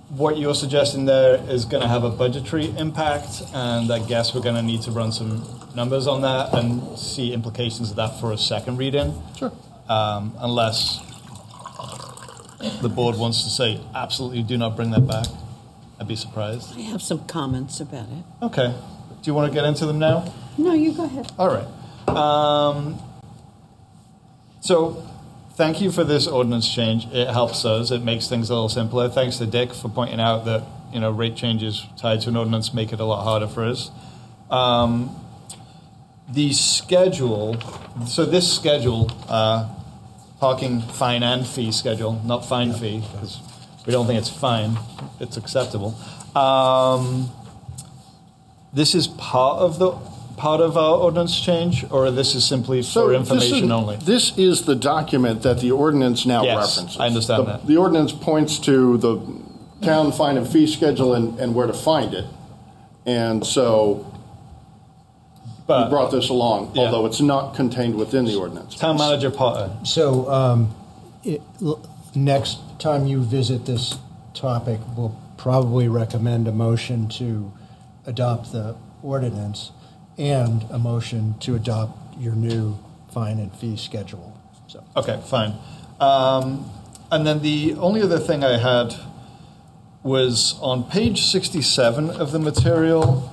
What you're suggesting there is going to have a budgetary impact, and I guess we're going to need to run some numbers on that and see implications of that for a second reading. Sure. Unless the board wants to say, absolutely do not bring that back. I'd be surprised. I have some comments about it. Okay. Do you want to get into them now? No, you go ahead. All right. So thank you for this ordinance change. It helps us. It makes things a little simpler. Thanks to Dick for pointing out that rate changes tied to an ordinance make it a lot harder for us. The schedule. So this schedule, parking fine and fee schedule, not fine fee, because we don't think it's fine. It's acceptable. This is part of our ordinance change, or this is simply for information only? This is the document that the ordinance now references. I understand that. The ordinance points to the town fine and fee schedule and where to find it. And so we brought this along, although it's not contained within the ordinance. Town Manager Potter. So next time you visit this topic, we'll probably recommend a motion to adopt the ordinance and a motion to adopt your new fine and fee schedule. So. Okay, fine. And then the only other thing I had was on page 67 of the material.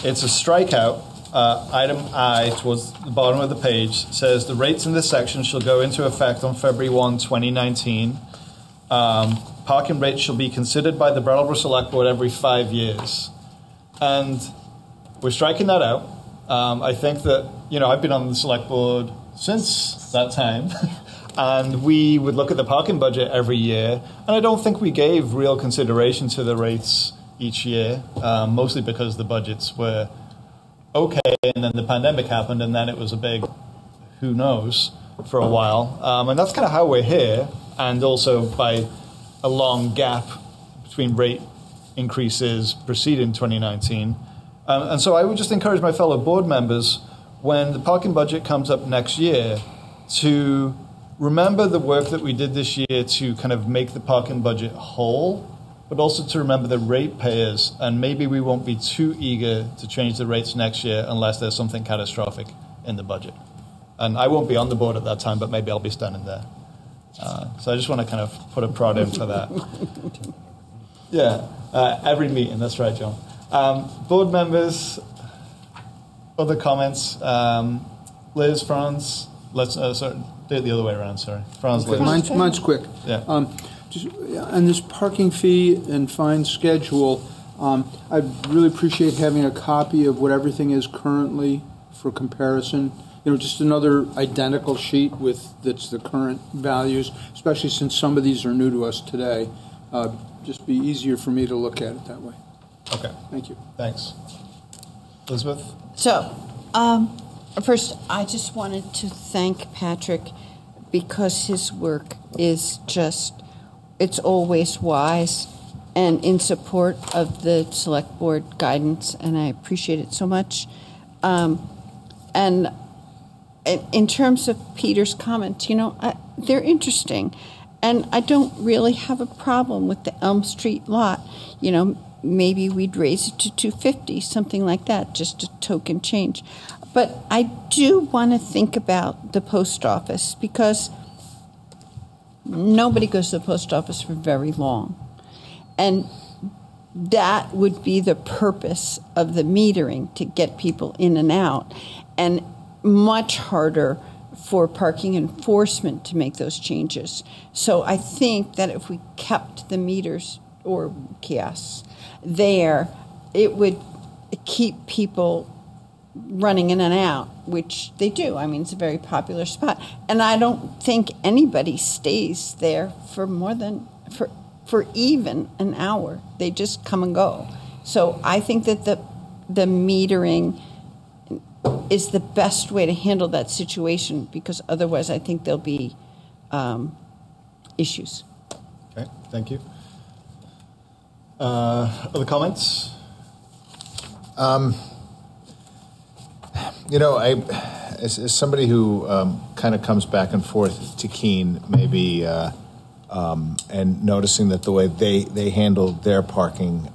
It's a strikeout item I, towards the bottom of the page, says the rates in this section shall go into effect on February 1, 2019. Parking rates shall be considered by the Brattleboro Select Board every 5 years. And we're striking that out. I think that, I've been on the Select Board since that time. And we would look at the parking budget every year. And I don't think we gave real consideration to the rates each year, mostly because the budgets were okay, and then the pandemic happened, and then it was a big who knows for a while. And that's kind of how we're here, and also by a long gap between rate increases preceding 2019. And so I would just encourage my fellow board members, when the parking budget comes up next year, to remember the work that we did this year to kind of make the parking budget whole, but also to remember the ratepayers, and maybe we won't be too eager to change the rates next year unless there's something catastrophic in the budget. And I won't be on the board at that time, but maybe I'll be standing there. So I just want to kind of put a prod in for that. Yeah, every meeting, that's right, John. Board members, other comments? Liz, Franz, let's sorry, do it the other way around, sorry. Franz, Liz. Mine's quick. Yeah. Just on this parking fee and fine schedule, I'd really appreciate having a copy of what everything is currently for comparison. Just another identical sheet that's the current values, especially since some of these are new to us today. Just be easier for me to look at it that way. Okay. Thank you. Thanks. Elizabeth? So, first, I just wanted to thank Patrick, because his work is just, it's always wise and in support of the Select Board guidance, and I appreciate it so much. And in terms of Peter's comments, they're interesting. And I don't really have a problem with the Elm Street lot. Maybe we'd raise it to $250, something like that, just a token change. But I do want to think about the post office, because nobody goes to the post office for very long. And that would be the purpose of the metering, to get people in and out. And much harder for parking enforcement to make those changes. So I think that if we kept the meters or kiosks there, it would keep people running in and out, which they do. I mean, it's a very popular spot. And I don't think anybody stays there for more than, for even an hour. They just come and go. So I think that the metering is the best way to handle that situation, because otherwise I think there'll be issues. Okay, thank you. Other comments? As somebody who kind of comes back and forth to Keene, maybe, and noticing that the way they handled their parking,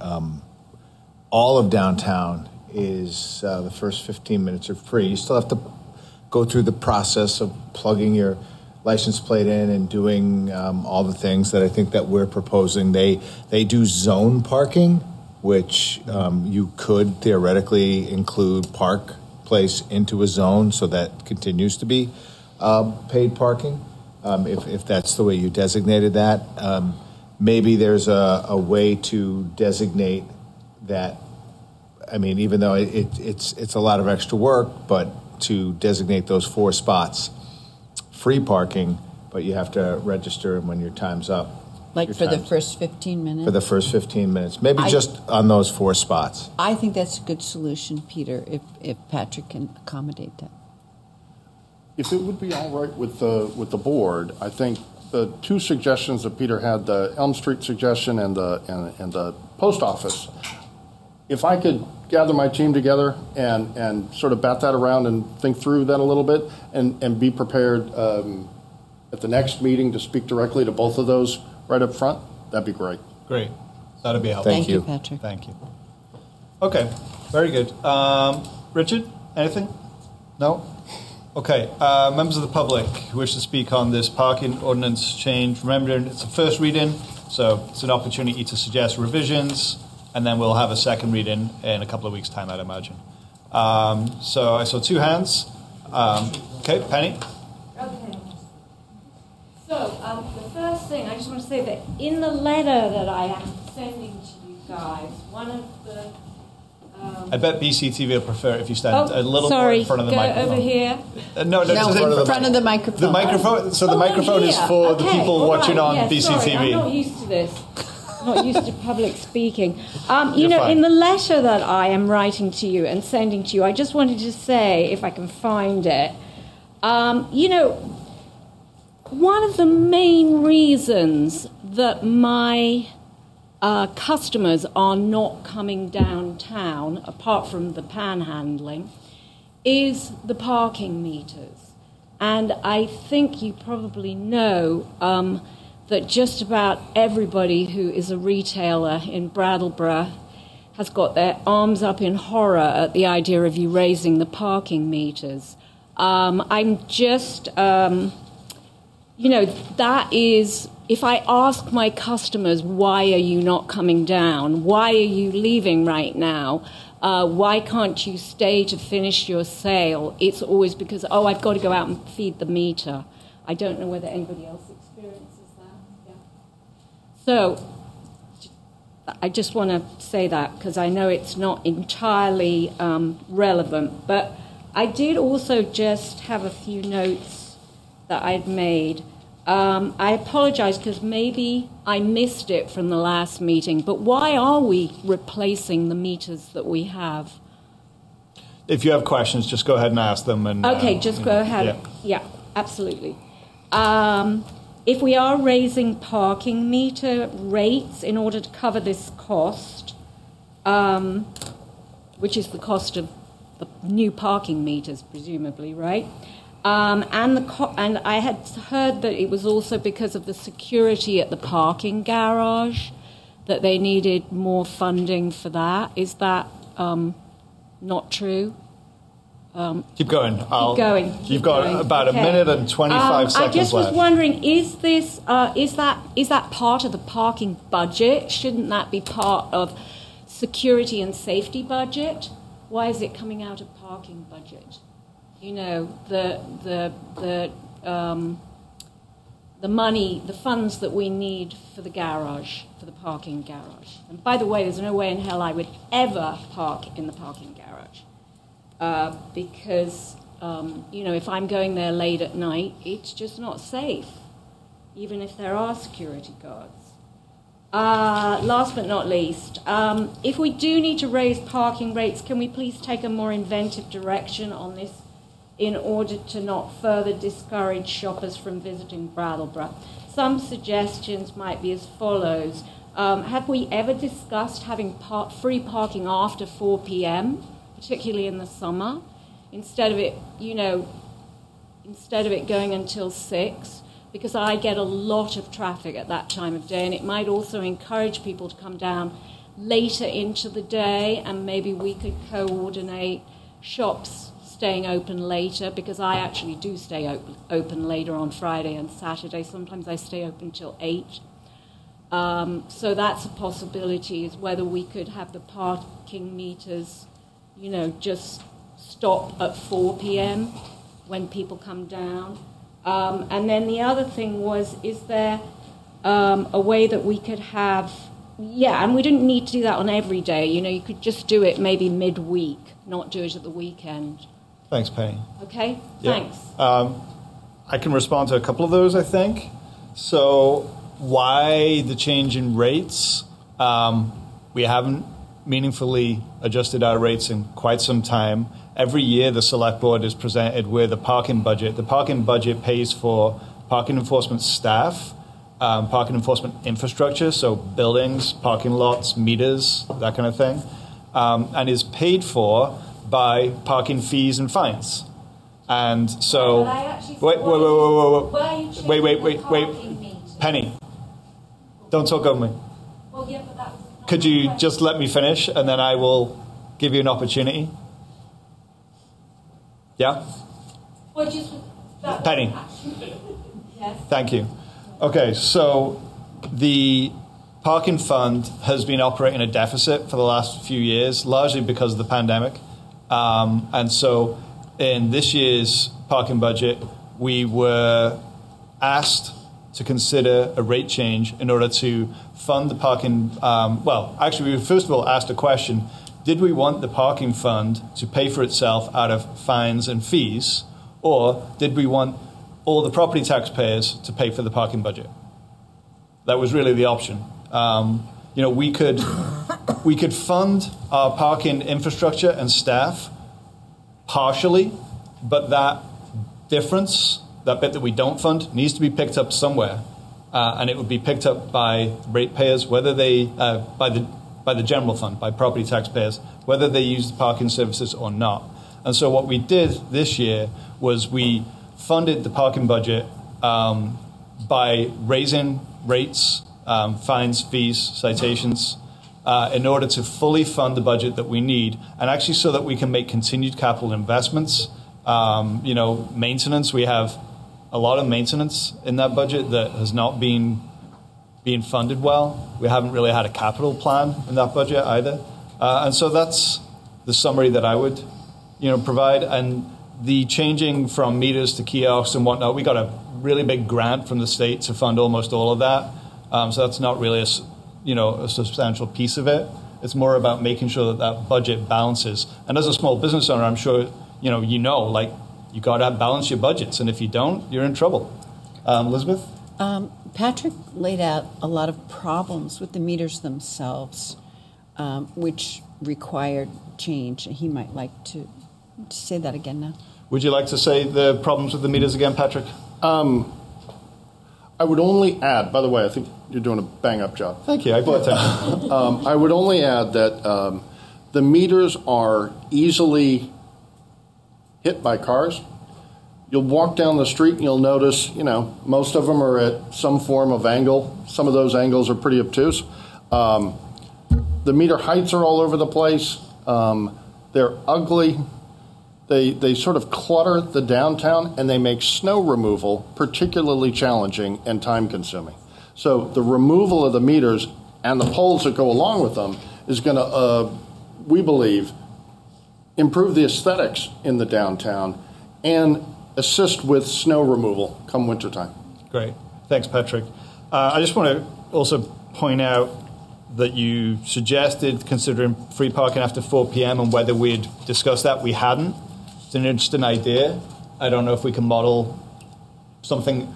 all of downtown is the first 15 minutes are free. You still have to go through the process of plugging your license plate in and doing all the things that I think that we're proposing. They do zone parking, which you could theoretically include park place into a zone, so that continues to be paid parking, if that's the way you designated that. Maybe there's a way to designate that. I mean, even though it's a lot of extra work, but to designate those 4 spots free parking, but you have to register them when your time's up. Like for the first 15 minutes? For the first 15 minutes. Maybe just on those 4 spots. I think that's a good solution, Peter, if Patrick can accommodate that. If it would be all right with the board, I think the 2 suggestions that Peter had, the Elm Street suggestion and the post office, if I could gather my team together and sort of bat that around and think through that a little bit and be prepared at the next meeting to speak directly to both of those right up front, that'd be great. Great. That'd be helpful. Thank you, Patrick. Thank you. Okay, very good. Richard, anything? No? Okay, members of the public who wish to speak on this parking ordinance change, remember it's a first reading, so it's an opportunity to suggest revisions, and then we'll have a second reading in a couple of weeks' time, I'd imagine. So I saw two hands. Okay, Penny. Okay. So the first thing, I just want to say that in the letter that I am sending to you guys, one of the... I bet BCTV will prefer it if you stand a little more in front of the microphone. Over here. No, in front of the microphone. The microphone. So the microphone is for the people watching on BCTV. Sorry, I'm not used to this. Not used to public speaking. You're fine. In the letter that I am writing to you and sending to you, I just wanted to say, if I can find it, one of the main reasons that my customers are not coming downtown, apart from the panhandling, is the parking meters. And I think you probably know that just about everybody who is a retailer in Brattleboro has got their arms up in horror at the idea of you raising the parking meters. I'm just, that is... If I ask my customers, why are you not coming down? Why are you leaving right now? Why can't you stay to finish your sale? It's always because, I've got to go out and feed the meter. I don't know whether anybody else experiences that. Yeah. So I just want to say that because I know it's not entirely relevant. But I did also just have a few notes that I'd made. I apologize because maybe I missed it from the last meeting, but why are we replacing the meters that we have? If you have questions, just go ahead and ask them. And just go ahead. Yeah, absolutely. If we are raising parking meter rates in order to cover this cost, which is the cost of the new parking meters, presumably, right? And I had heard that it was also because of the security at the parking garage that they needed more funding for that. Is that not true? Keep going. Keep going. You've got about a minute and 25 seconds left. I just was wondering, is that part of the parking budget? Shouldn't that be part of security and safety budget? Why is it coming out of parking budget? The money, the funds that we need for the garage, for the parking garage. And by the way, there's no way in hell I would ever park in the parking garage because, if I'm going there late at night, it's just not safe, even if there are security guards. Last but not least, if we do need to raise parking rates, can we please take a more inventive direction on this in order to not further discourage shoppers from visiting Brattleboro? Some suggestions might be as follows. Have we ever discussed having free parking after 4 p.m., particularly in the summer, instead of it going until 6? Because I get a lot of traffic at that time of day, and it might also encourage people to come down later into the day, and maybe we could coordinate shops staying open later, because I actually do stay open later on Friday and Saturday. Sometimes I stay open till 8. So that's a possibility, is whether we could have the parking meters, just stop at 4 p.m. when people come down. And then the other thing was, is there a way that we could have, and we didn't need to do that on every day. You could just do it maybe midweek, not do it at the weekend. Thanks, Penny. Okay, yeah. Thanks. I can respond to a couple of those, I think. So why the change in rates? We haven't meaningfully adjusted our rates in quite some time. Every year the Select Board is presented with a parking budget. The parking budget pays for parking enforcement staff, parking enforcement infrastructure, so buildings, parking lots, meters, that kind of thing, and is paid for by parking fees and fines. And so, wait, Penny, don't talk over me. Could you just let me finish, and then I will give you an opportunity? Yeah? Penny. Thank you. Okay, so the parking fund has been operating a deficit for the last few years, largely because of the pandemic. And so in this year's parking budget, we were asked to consider a rate change in order to fund the parking. We were first of all asked a question: did we want the parking fund to pay for itself out of fines and fees, or did we want all the property taxpayers to pay for the parking budget? That was really the option. We could fund our parking infrastructure and staff partially, but that difference, that bit that we don't fund, needs to be picked up somewhere, and it would be picked up by ratepayers, whether they by the general fund, by property taxpayers, whether they use the parking services or not. And so what we did this year was we funded the parking budget by raising rates, fines, fees, citations, in order to fully fund the budget that we need, and actually so that we can make continued capital investments. Maintenance, we have a lot of maintenance in that budget that has not been being funded well. We haven't really had a capital plan in that budget either. And so that's the summary that I would, provide. And the changing from meters to kiosks and whatnot, we got a really big grant from the state to fund almost all of that. So that's not really a substantial piece of it. It's more about making sure that budget balances. And as a small business owner, I'm sure, you got to balance your budgets. And if you don't, you're in trouble. Elizabeth? Patrick laid out a lot of problems with the meters themselves, which required change. He might like to say that again now. Would you like to say the problems with the meters again, Patrick? I would only add, by the way, I think you're doing a bang-up job. Thank you. I would only add that the meters are easily hit by cars. You'll walk down the street and you'll notice, most of them are at some form of angle. Some of those angles are pretty obtuse. The meter heights are all over the place. They're ugly. They sort of clutter the downtown, and they make snow removal particularly challenging and time-consuming. So the removal of the meters and the poles that go along with them is going to, we believe, improve the aesthetics in the downtown and assist with snow removal come wintertime. Great. Thanks, Patrick. I just want to also point out that you suggested considering free parking after 4 p.m. and whether we'd discussed that. We hadn't. It's an interesting idea. I don't know if we can model something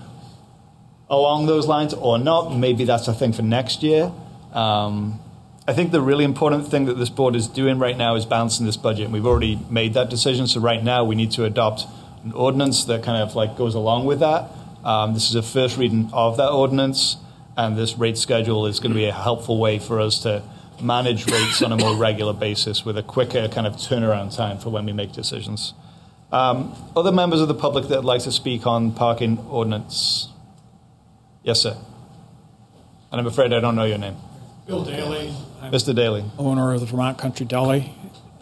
along those lines or not. Maybe that's a thing for next year. I think the really important thing that this board is doing right now is balancing this budget. And we've already made that decision. So right now we need to adopt an ordinance that kind of goes along with that. This is a first reading of that ordinance. And this rate schedule is going to be a helpful way for us to manage rates on a more regular basis with a quicker kind of turnaround time for when we make decisions. Other members of the public that would like to speak on parking ordinance? Yes, sir. And I'm afraid I don't know your name. Bill Daly. Mr. Daly. Owner of the Vermont Country Deli.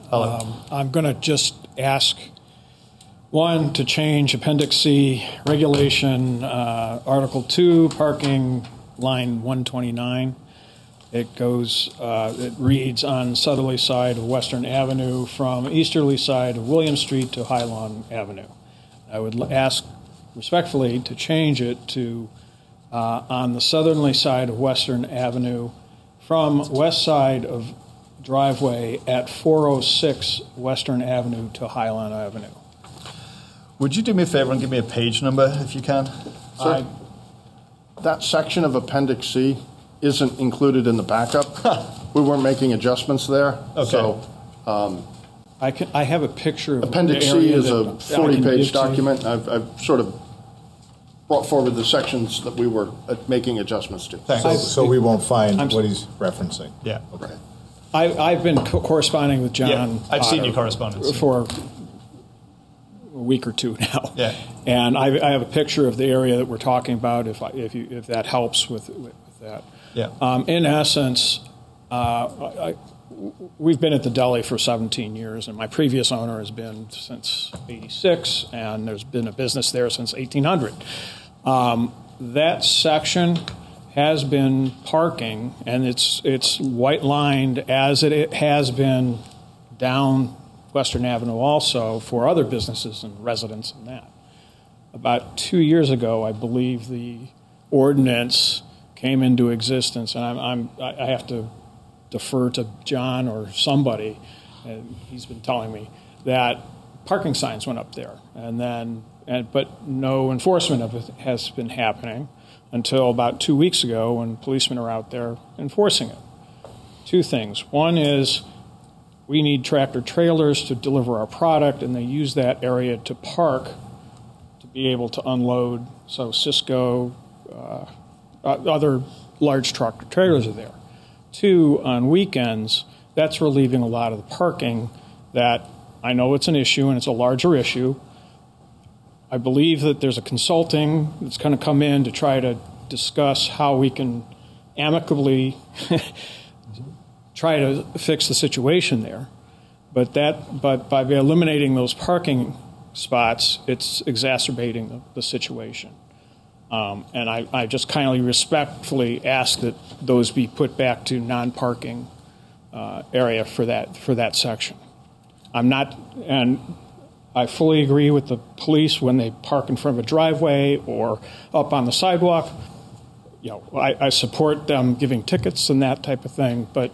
Hello. I'm going to just ask, one, to change Appendix C regulation, Article 2, parking, line 129. It goes, it reads on southerly side of Western Avenue from easterly side of William Street to Highlawn Avenue. I would ask respectfully to change it to on the southerly side of Western Avenue from west side of driveway at 406 Western Avenue to Highland Avenue. Would you do me a favor and give me a page number if you can? Sir, that section of Appendix C isn't included in the backup. We weren't making adjustments there. Okay. So I have a picture of Appendix the C area is a that I can 40-page give to you. document. I've sort of brought forward the sections that we were making adjustments to. Thanks. So we won't find what he's referencing. Yeah. Okay. I've been corresponding with John. Yeah, I've seen your correspondence. For a week or two now. Yeah. And I have a picture of the area that we're talking about, if that helps with that. Yeah. In essence, we've been at the deli for 17 years, and my previous owner has been since '86, and there's been a business there since 1800. That section has been parking, and it's white lined as it has been down Western Avenue also for other businesses and residents and that. About 2 years ago, I believe the ordinance came into existence, and I have to defer to John or somebody, and he's been telling me that parking signs went up there, but no enforcement of it has been happening until about 2 weeks ago when policemen are out there enforcing it. Two things. One is we need tractor trailers to deliver our product, and they use that area to park to be able to unload. So Cisco, other large tractor trailers are there. Two, on weekends, that's relieving a lot of the parking that I know it's an issue and it's a larger issue. I believe that there's a consulting that's going to come in to try to discuss how we can amicably try to fix the situation there. But by eliminating those parking spots, it's exacerbating the situation. And I just kindly, respectfully ask that those be put back to non-parking area for that section. And I fully agree with the police when they park in front of a driveway or up on the sidewalk. I support them giving tickets and that type of thing, but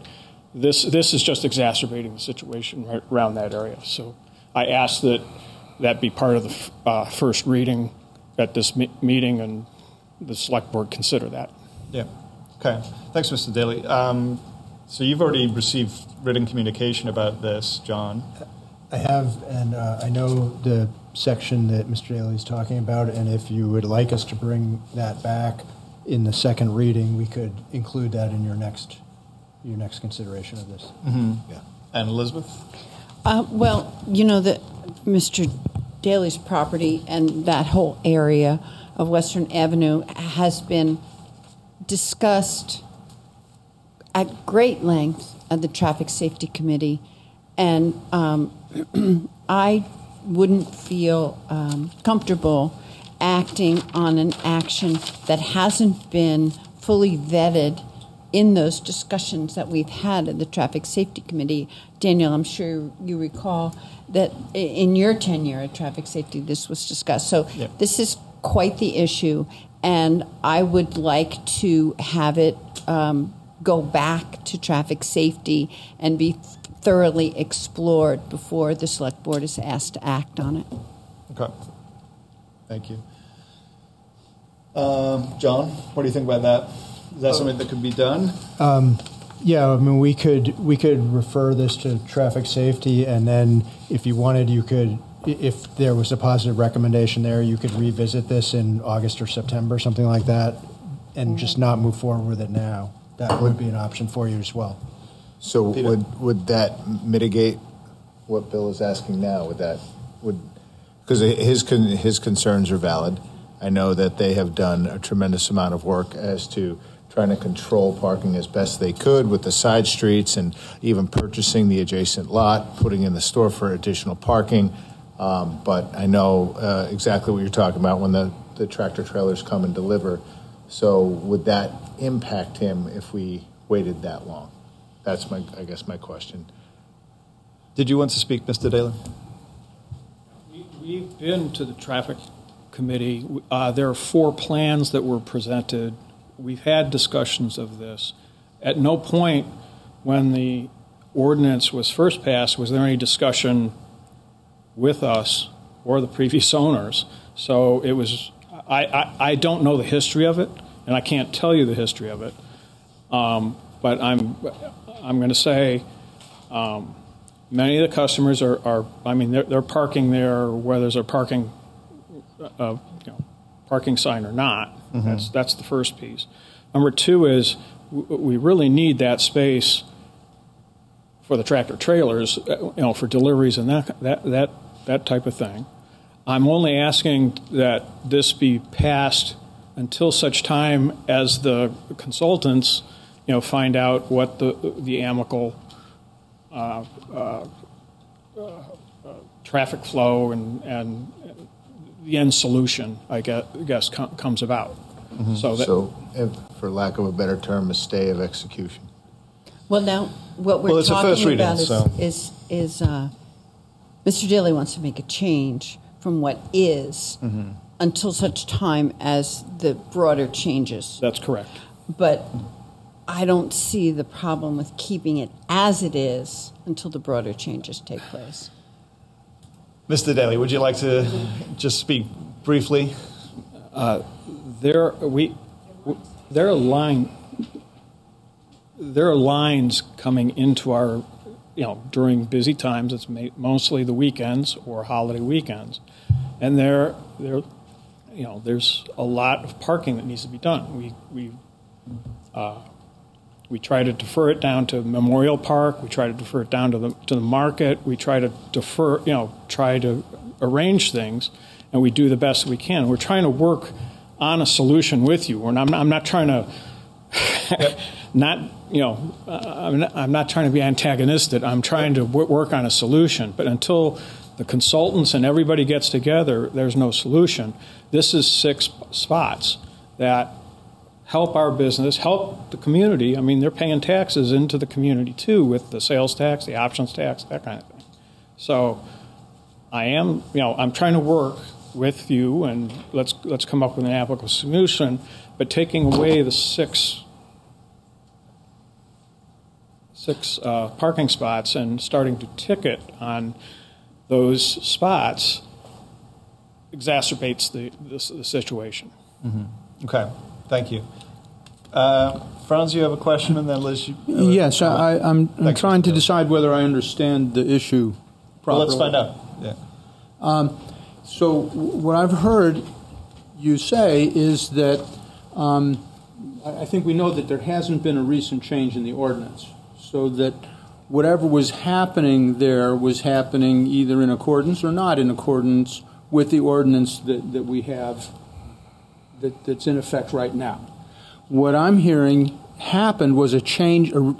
this is just exacerbating the situation right around that area. So I ask that be part of the first reading at this meeting, and the select board consider that. Yeah. Okay. Thanks, Mr. Daly. So you've already received written communication about this, John. I have, and I know the section that Mr. Daly is talking about, and if you would like us to bring that back in the second reading, we could include that in your next consideration of this. Mm-hmm. Yeah. And Elizabeth? Well, that Mr. Daly's property and that whole area of Western Avenue has been discussed at great length at the Traffic Safety Committee, and I wouldn't feel comfortable acting on an action that hasn't been fully vetted in those discussions that we've had at the Traffic Safety Committee. Daniel, I'm sure you recall that in your tenure at Traffic Safety, this was discussed. So This is quite the issue, and I would like to have it go back to Traffic Safety and be thoroughly explored before the Select Board is asked to act on it. Okay. Thank you. John, what do you think about that? Is that something that could be done? Yeah, I mean, we could refer this to Traffic Safety, and then if you wanted, you could, if there was a positive recommendation there, you could revisit this in August or September, something like that, and just not move forward with it now. That would be an option for you as well. So would that mitigate what Bill is asking now? Because his concerns are valid. I know that they have done a tremendous amount of work as to trying to control parking as best they could with the side streets and even purchasing the adjacent lot, putting in the store for additional parking. But I know exactly what you're talking about when the tractor trailers come and deliver. So would that impact him if we waited that long? That's I guess my question. Did you want to speak, Mr. Daly? We've been to the Traffic Committee. There are 4 plans that were presented. We've had discussions of this. At no point when the ordinance was first passed was there any discussion with us or the previous owners. So it was. I don't know the history of it, and I can't tell you the history of it. But I'm going to say many of the customers are they're parking there whether there's a parking sign or not. Mm-hmm. That's the first piece. Number 2 is we really need that space for the tractor trailers, for deliveries and that type of thing. I'm only asking that this be passed until such time as the consultants, find out what the amicable traffic flow and the end solution, I guess comes about. Mm-hmm. So, for lack of a better term, a stay of execution. Well, now what we're talking about is Mr. Daly wants to make a change from what is until such time as the broader changes. That's correct. But I don't see the problem with keeping it as it is until the broader changes take place. Mr. Daly, would you like to just speak briefly? There are lines coming into our, during busy times. It's mostly the weekends or holiday weekends, and there's a lot of parking that needs to be done. We try to defer it down to Memorial Park. We try to defer it down to the market. We try to try to arrange things, and we do the best we can. We're trying to work on a solution with you. And I'm not trying to I'm not trying to be antagonistic. I'm trying to work on a solution. But until the consultants and everybody gets together, there's no solution. This is 6 spots that help our business, help the community. I mean, they're paying taxes into the community too, with the sales tax, the options tax, that kind of thing. So I'm trying to work with you, and let's come up with an applicable solution. But taking away the six parking spots and starting to ticket on those spots exacerbates the situation. Okay, thank you. Franz, you have a question, and then Liz. Yes, I'm trying to decide whether I understand the issue properly. Well, let's find out. Yeah. So what I've heard you say is that I think we know that there hasn't been a recent change in the ordinance, so that whatever was happening there was happening either in accordance or not in accordance with the ordinance that we have that's in effect right now. What I'm hearing happened was a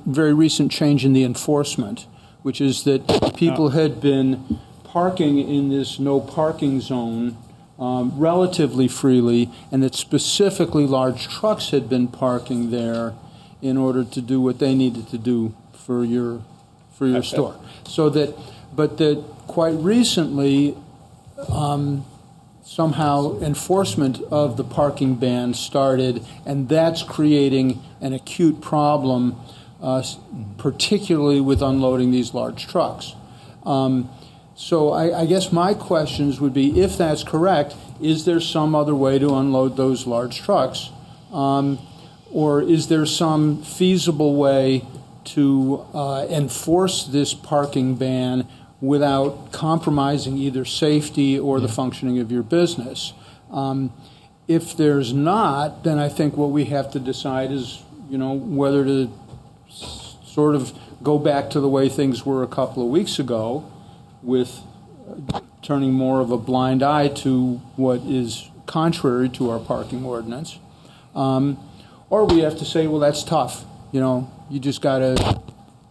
very recent change in the enforcement, which is that people had been parking in this no parking zone relatively freely, and that specifically large trucks had been parking there in order to do what they needed to do for your store. So but that quite recently, somehow enforcement of the parking ban started, and that's creating an acute problem, particularly with unloading these large trucks. So I guess my questions would be, if that's correct, is there some other way to unload those large trucks? Or is there some feasible way to enforce this parking ban without compromising either safety or the functioning of your business? If there's not, then I think what we have to decide is, whether to sort of go back to the way things were a couple of weeks ago, with turning more of a blind eye to what is contrary to our parking ordinance. Or we have to say, well, that's tough. You just got to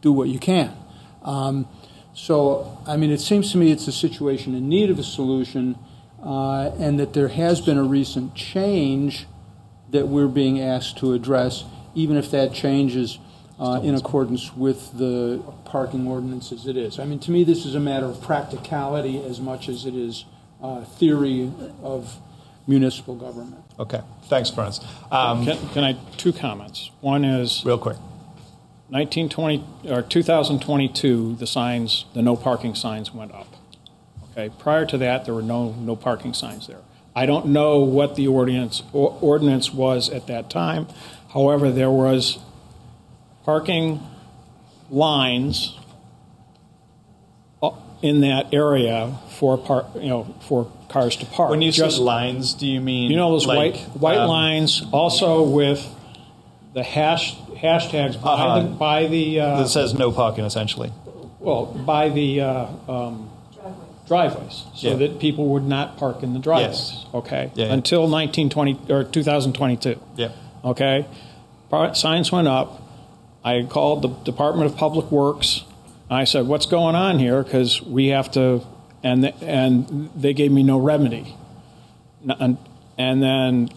do what you can. So, I mean, it seems to me it's a situation in need of a solution, and that there has been a recent change that we're being asked to address, even if that change is in accordance with the parking ordinance as it is. I mean, to me, this is a matter of practicality as much as it is theory of municipal government. Okay, thanks, Franz. Can I 2 comments? One is real quick. 2022, the no parking signs went up. Okay, prior to that, there were no parking signs there. I don't know what the ordinance was at that time. However, there was parking lines in that area for cars to park. When you say lines, do you mean those white lines, also with the hashtags by the that says no parking, essentially. Well, by the driveways, so that people would not park in the driveways. Yes. Okay. Yeah. Until 2022. Yeah. Okay. Signs went up. I called the Department of Public Works. I said, "What's going on here?" Because we have to, and they gave me no remedy. And then,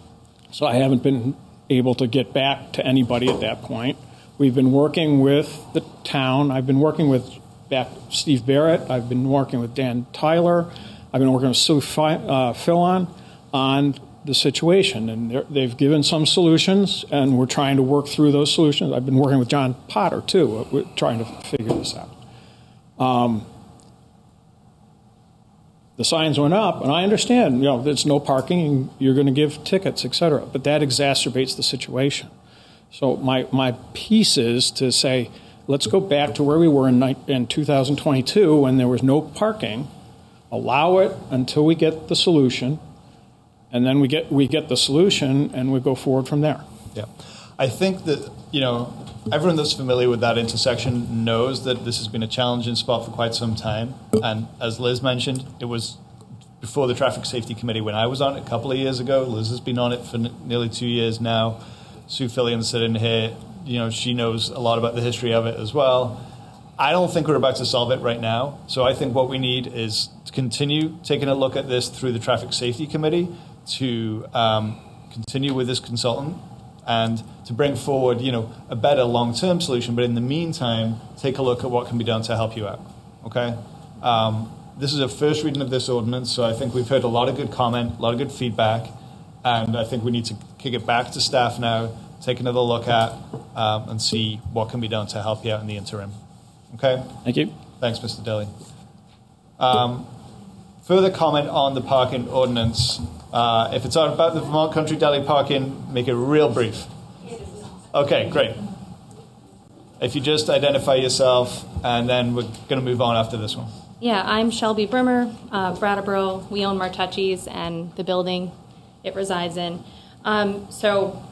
so I haven't been able to get back to anybody at that point. We've been working with the town. I've been working with Steve Barrett. I've been working with Dan Tyler. I've been working with Sue Fillon on the situation, and they've given some solutions, and we're trying to work through those solutions. I've been working with John Potter, too. We're trying to figure this out. The signs went up, and I understand, there's no parking, and you're going to give tickets, et cetera, but that exacerbates the situation. So my piece is to say, let's go back to where we were in 2022 when there was no parking, allow it until we get the solution, and then we get the solution, and we go forward from there. Yeah. I think that, everyone that's familiar with that intersection knows that this has been a challenging spot for quite some time. And as Liz mentioned, it was before the Traffic Safety Committee when I was on it a couple of years ago. Liz has been on it for nearly 2 years now. Sue Fillion sitting here, she knows a lot about the history of it as well. I don't think we're about to solve it right now. So I think what we need is to continue taking a look at this through the Traffic Safety Committee, to continue with this consultant, and to bring forward, a better long-term solution. But in the meantime, take a look at what can be done to help you out. Okay? This is a first reading of this ordinance, so I think we've heard a lot of good comment, a lot of good feedback, and I think we need to kick it back to staff now, take another look at, and see what can be done to help you out in the interim. Okay? Thank you. Thanks, Mr. Daly. Further comment on the parking ordinance. If it's about the Vermont Country Deli parking, make it real brief. Okay, great. If you just identify yourself, and then we're going to move on after this one. Yeah, I'm Shelby Brimmer, Brattleboro. We own Martucci's and the building it resides in. So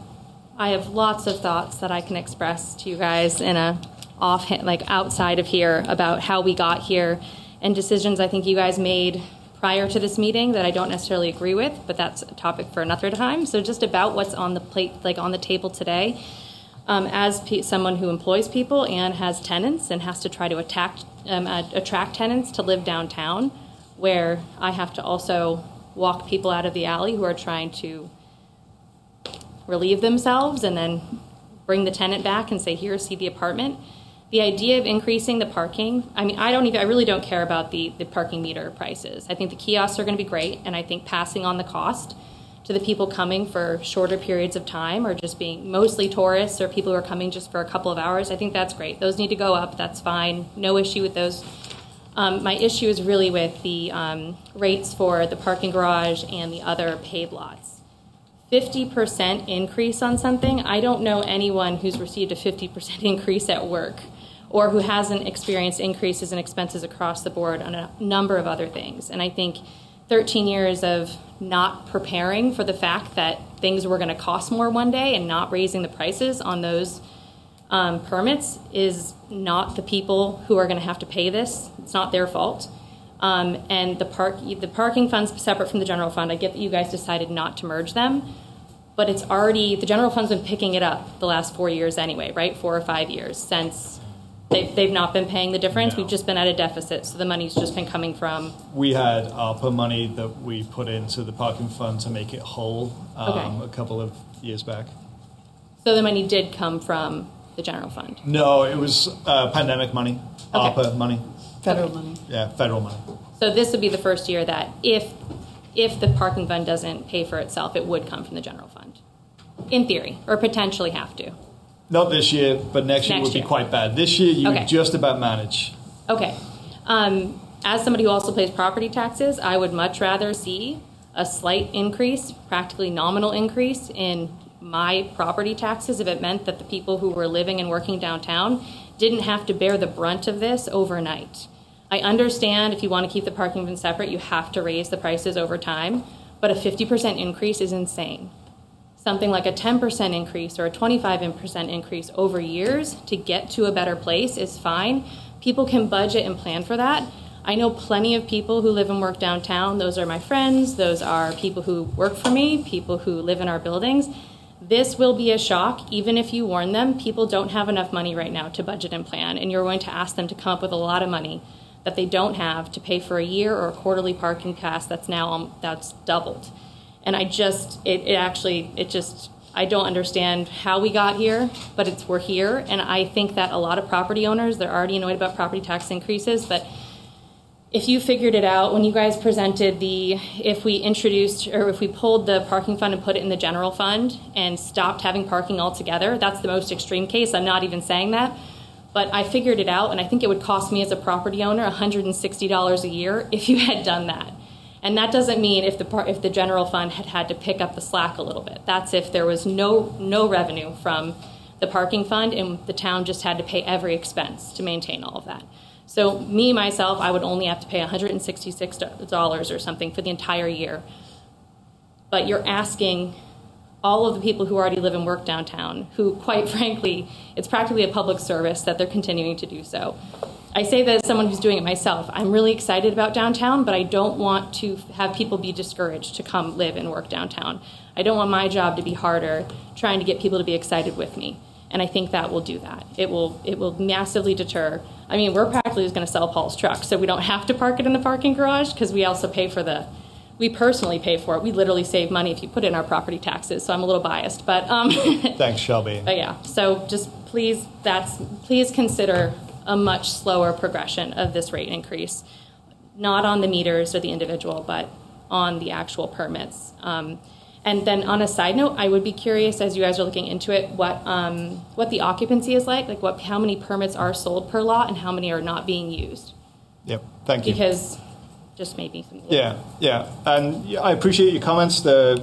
I have lots of thoughts that I can express to you guys in a outside of here about how we got here and decisions I think you guys made prior to this meeting that I don't necessarily agree with, but that's a topic for another time. So just about what's on the plate, on the table today. As someone who employs people and has tenants and has to try to attract tenants to live downtown, where I have to also walk people out of the alley who are trying to relieve themselves and then bring the tenant back and say, here, see the apartment. The idea of increasing the parking, I really don't care about the parking meter prices. I think the kiosks are going to be great, and I think passing on the cost to the people coming for shorter periods of time or just being mostly tourists or people who are coming just for a couple of hours, I think that's great. Those need to go up. That's fine. No issue with those. My issue is really with the rates for the parking garage and the other paved lots. 50% increase on something, I don't know anyone who's received a 50% increase at work or who hasn't experienced increases in expenses across the board on a number of other things. And I think 13 years of not preparing for the fact that things were going to cost more one day and not raising the prices on those permits is not the people who are going to have to pay this. It's not their fault. And the parking fund's separate from the general fund. I get that you guys decided not to merge them, but it's already, the general fund's been picking it up the last 4 years anyway, right? 4 or 5 years since they've not been paying the difference. No. We've just been at a deficit, so the money's just been coming from. We had ARPA money that we put into the parking fund to make it whole a couple of years back. So the money did come from the general fund? No, it was pandemic money, ARPA money. Federal money. Yeah, federal money. So this would be the first year that if the parking fund doesn't pay for itself, it would come from the general fund, in theory, or potentially have to. Not this year, but next year would be quite bad. This year, you would just about manage. Okay. As somebody who also pays property taxes, I would much rather see a slight increase, practically nominal increase in my property taxes if it meant that the people who were living and working downtown didn't have to bear the brunt of this overnight. I understand if you want to keep the parking fund separate, you have to raise the prices over time, but a 50% increase is insane. Something like a 10% increase or a 25% increase over years to get to a better place is fine. People can budget and plan for that. I know plenty of people who live and work downtown. Those are my friends. Those are people who work for me, people who live in our buildings. This will be a shock, even if you warn them. People don't have enough money right now to budget and plan, and you're going to ask them to come up with a lot of money that they don't have to pay for a year or a quarterly parking pass that's doubled. And I I don't understand how we got here, but we're here. And I think that a lot of property owners, they're already annoyed about property tax increases, but if you figured it out when you guys presented if we pulled the parking fund and put it in the general fund and stopped having parking altogether, that's the most extreme case. I'm not even saying that. But I figured it out, and I think it would cost me as a property owner $160 a year if you had done that. And that doesn't mean if the general fund had to pick up the slack a little bit. That's if there was no revenue from the parking fund and the town just had to pay every expense to maintain all of that. So myself, I would only have to pay $166 or something for the entire year. But you're asking all of the people who already live and work downtown, who, quite frankly, it's practically a public service that they're continuing to do so. I say that as someone who's doing it myself. I'm really excited about downtown, but I don't want to have people be discouraged to come live and work downtown. I don't want my job to be harder trying to get people to be excited with me. And I think that will do that. It will massively deter. I mean, we're practically just going to sell Paul's truck, so we don't have to park it in the parking garage because we also pay for we personally pay for it. We literally save money if you put it in our property taxes, so I'm a little biased. But thanks, Shelby. But yeah, so just please consider a much slower progression of this rate increase, not on the meters or the individual, but on the actual permits. And then on a side note, I would be curious, as you guys are looking into it, what the occupancy is like how many permits are sold per lot and how many are not being used. Yep, thank you. Because just maybe some. Yeah, and I appreciate your comments. They're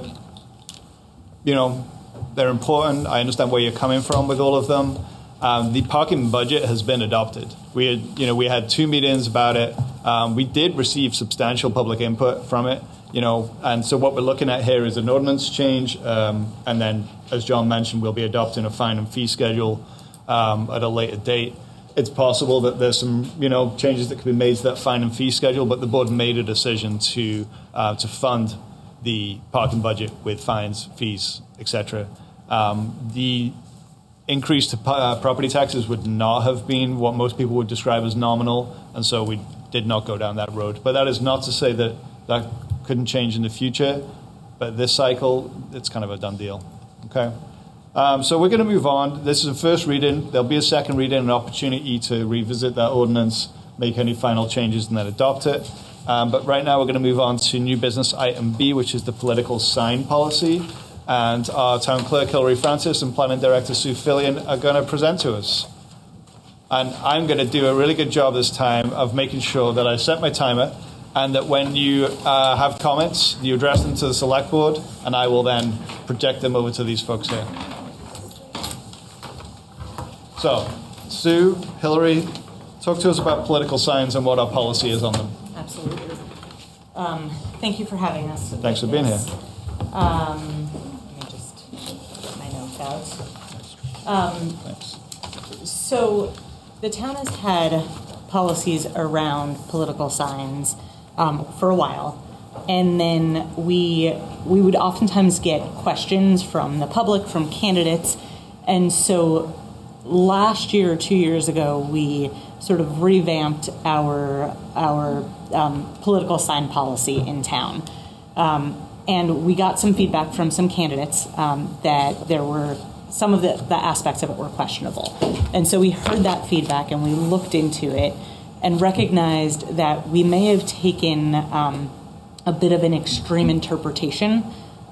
important. I understand where you're coming from with all of them. The parking budget has been adopted. We had 2 meetings about it. We did receive substantial public input from it. And so what we're looking at here is an ordinance change, and then, as John mentioned, we'll be adopting a fine and fee schedule at a later date. It's possible that there's some, changes that could be made to that fine and fee schedule, but the board made a decision to fund the parking budget with fines, fees, etc. The increase to property taxes would not have been what most people would describe as nominal, and so we did not go down that road. But that is not to say that that couldn't change in the future, but this cycle, it's kind of a done deal. Okay, so we're going to move on. This is a first reading. There'll be a second reading, an opportunity to revisit that ordinance, make any final changes, and then adopt it. But right now we're going to move on to new business item B, which is the political sign policy. And our town clerk, Hilary Francis, and planning director, Sue Fillion, are going to present to us. And I'm going to do a really good job this time of making sure that I set my timer, and that when you have comments, you address them to the select board, and I will then project them over to these folks here. So, Sue, Hillary, talk to us about political signs and what our policy is on them. Absolutely. Thank you for having us. Thanks for being here. Let me just get my notes out. Thanks. So, the town has had policies around political signs for a while, and then we would oftentimes get questions from the public, from candidates, and so last year or 2 years ago we sort of revamped our political sign policy in town, and we got some feedback from some candidates that there were some of the aspects of it were questionable, and so we heard that feedback and we looked into it and recognized that we may have taken a bit of an extreme interpretation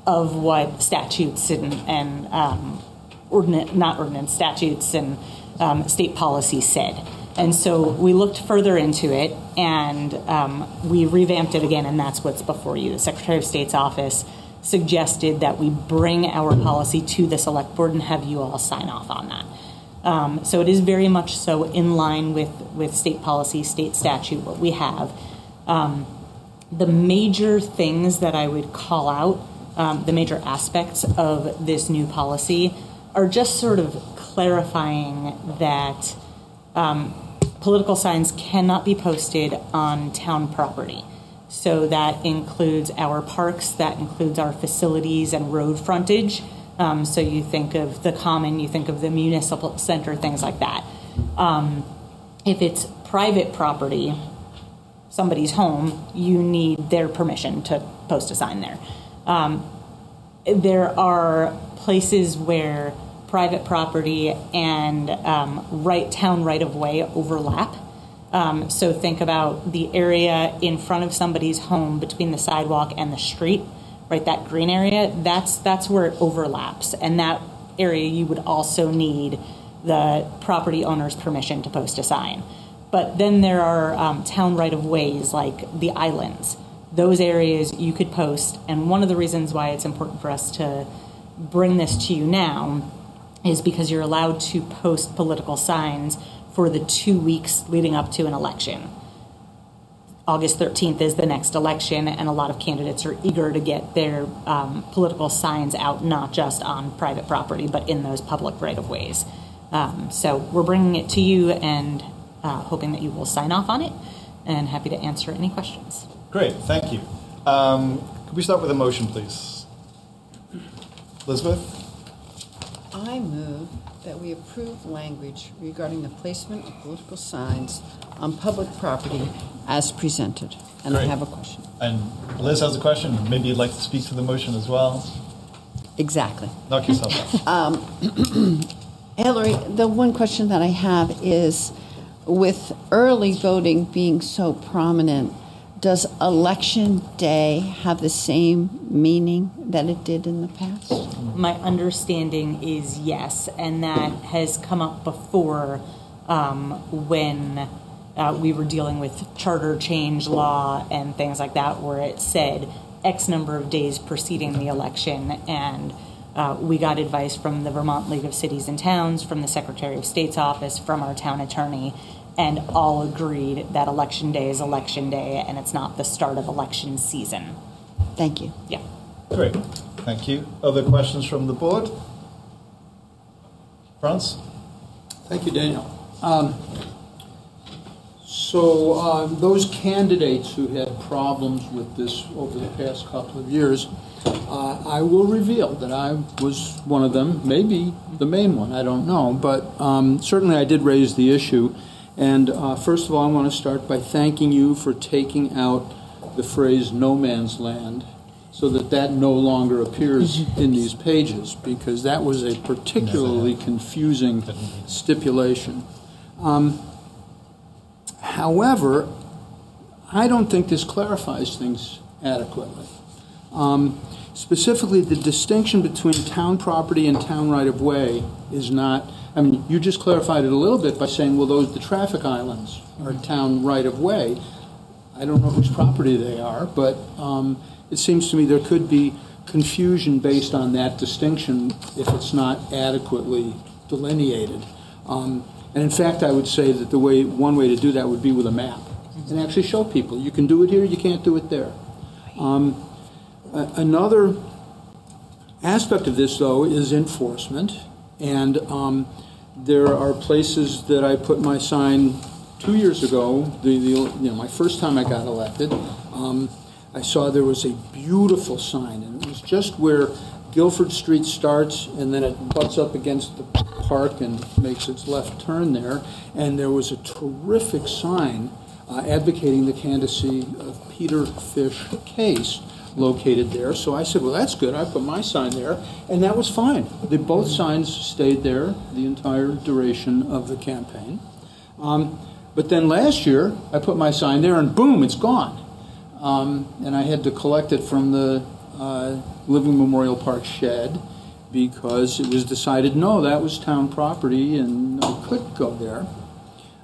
of what statutes and statutes and state policy said. And so we looked further into it, and we revamped it again, and that's what's before you. The Secretary of State's office suggested that we bring our policy to the Select Board and have you all sign off on that. So it is very much so in line with state policy, state statute, what we have. The major things that I would call out, the major aspects of this new policy, are just sort of clarifying that political signs cannot be posted on town property. So that includes our parks, that includes our facilities and road frontage. So you think of the common, you think of the municipal center, things like that. If it's private property, somebody's home, you need their permission to post a sign there. there are places where private property and town right-of-way overlap. So think about the area in front of somebody's home between the sidewalk and the street, right? That green area, that's where it overlaps. And that area you would also need the property owner's permission to post a sign. But then there are town right-of-ways like the islands. Those areas you could post. And one of the reasons why it's important for us to bring this to you now is because you're allowed to post political signs for the 2 weeks leading up to an election. August 13th is the next election, and a lot of candidates are eager to get their political signs out, not just on private property, but in those public right-of-ways. So we're bringing it to you and hoping that you will sign off on it, and happy to answer any questions. Great, thank you. Could we start with a motion, please? Elizabeth? I move that we approve language regarding the placement of political signs on public property as presented. And Great. I have a question. And Liz has a question. Maybe you'd like to speak to the motion as well. Exactly. Knock yourself out. Hillary, the one question that I have is, with early voting being so prominent, does election day have the same meaning that it did in the past? My understanding is yes, and that has come up before when we were dealing with charter change law and things like that, where it said X number of days preceding the election, and we got advice from the Vermont League of Cities and Towns, from the Secretary of State's office, from our town attorney, and all agreed that election day is election day and it's not the start of election season. Thank you. Yeah. Great, thank you. Other questions from the board? Franz? Thank you, Daniel. So those candidates who had problems with this over the past couple of years, I will reveal that I was one of them, maybe the main one, I don't know, but certainly I did raise the issue. And first of all, I want to start by thanking you for taking out the phrase no man's land so that no longer appears in these pages, because that was a particularly confusing stipulation. However, I don't think this clarifies things adequately. Specifically, the distinction between town property and town right-of-way is not, I mean, you just clarified it a little bit by saying, well, the traffic islands are town right-of-way. I don't know whose property they are, but it seems to me there could be confusion based on that distinction if it's not adequately delineated. And in fact, I would say that one way to do that would be with a map and actually show people, you can do it here, you can't do it there. Another aspect of this, though, is enforcement. And there are places that I put my sign 2 years ago, my first time I got elected. I saw there was a beautiful sign, and it was just where Guilford Street starts, and then it butts up against the park and makes its left turn there. And there was a terrific sign advocating the candidacy of Peter Fish Case located there. So I said, well, that's good. I put my sign there, and that was fine. Both signs stayed there the entire duration of the campaign. But then last year, I put my sign there, and boom, it's gone. And I had to collect it from the Living Memorial Park shed because it was decided, no, that was town property, and I couldn't go there.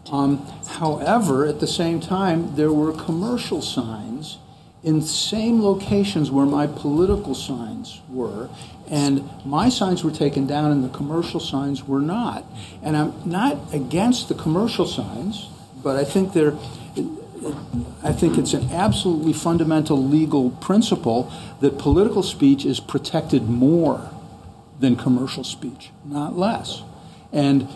However, at the same time, there were commercial signs in the same locations where my political signs were, and my signs were taken down and the commercial signs were not. And I'm not against the commercial signs, but I think it's an absolutely fundamental legal principle that political speech is protected more than commercial speech, not less. And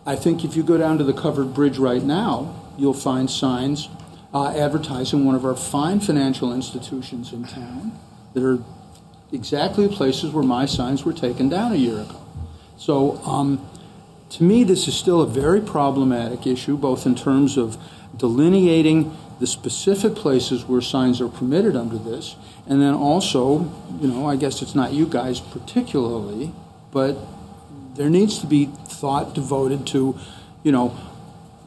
I think if you go down to the covered bridge right now, you'll find signs advertising one of our fine financial institutions in town that are exactly the places where my signs were taken down a year ago. So to me, this is still a very problematic issue, both in terms of delineating the specific places where signs are permitted under this, and then also, I guess it's not you guys particularly, but there needs to be thought devoted to,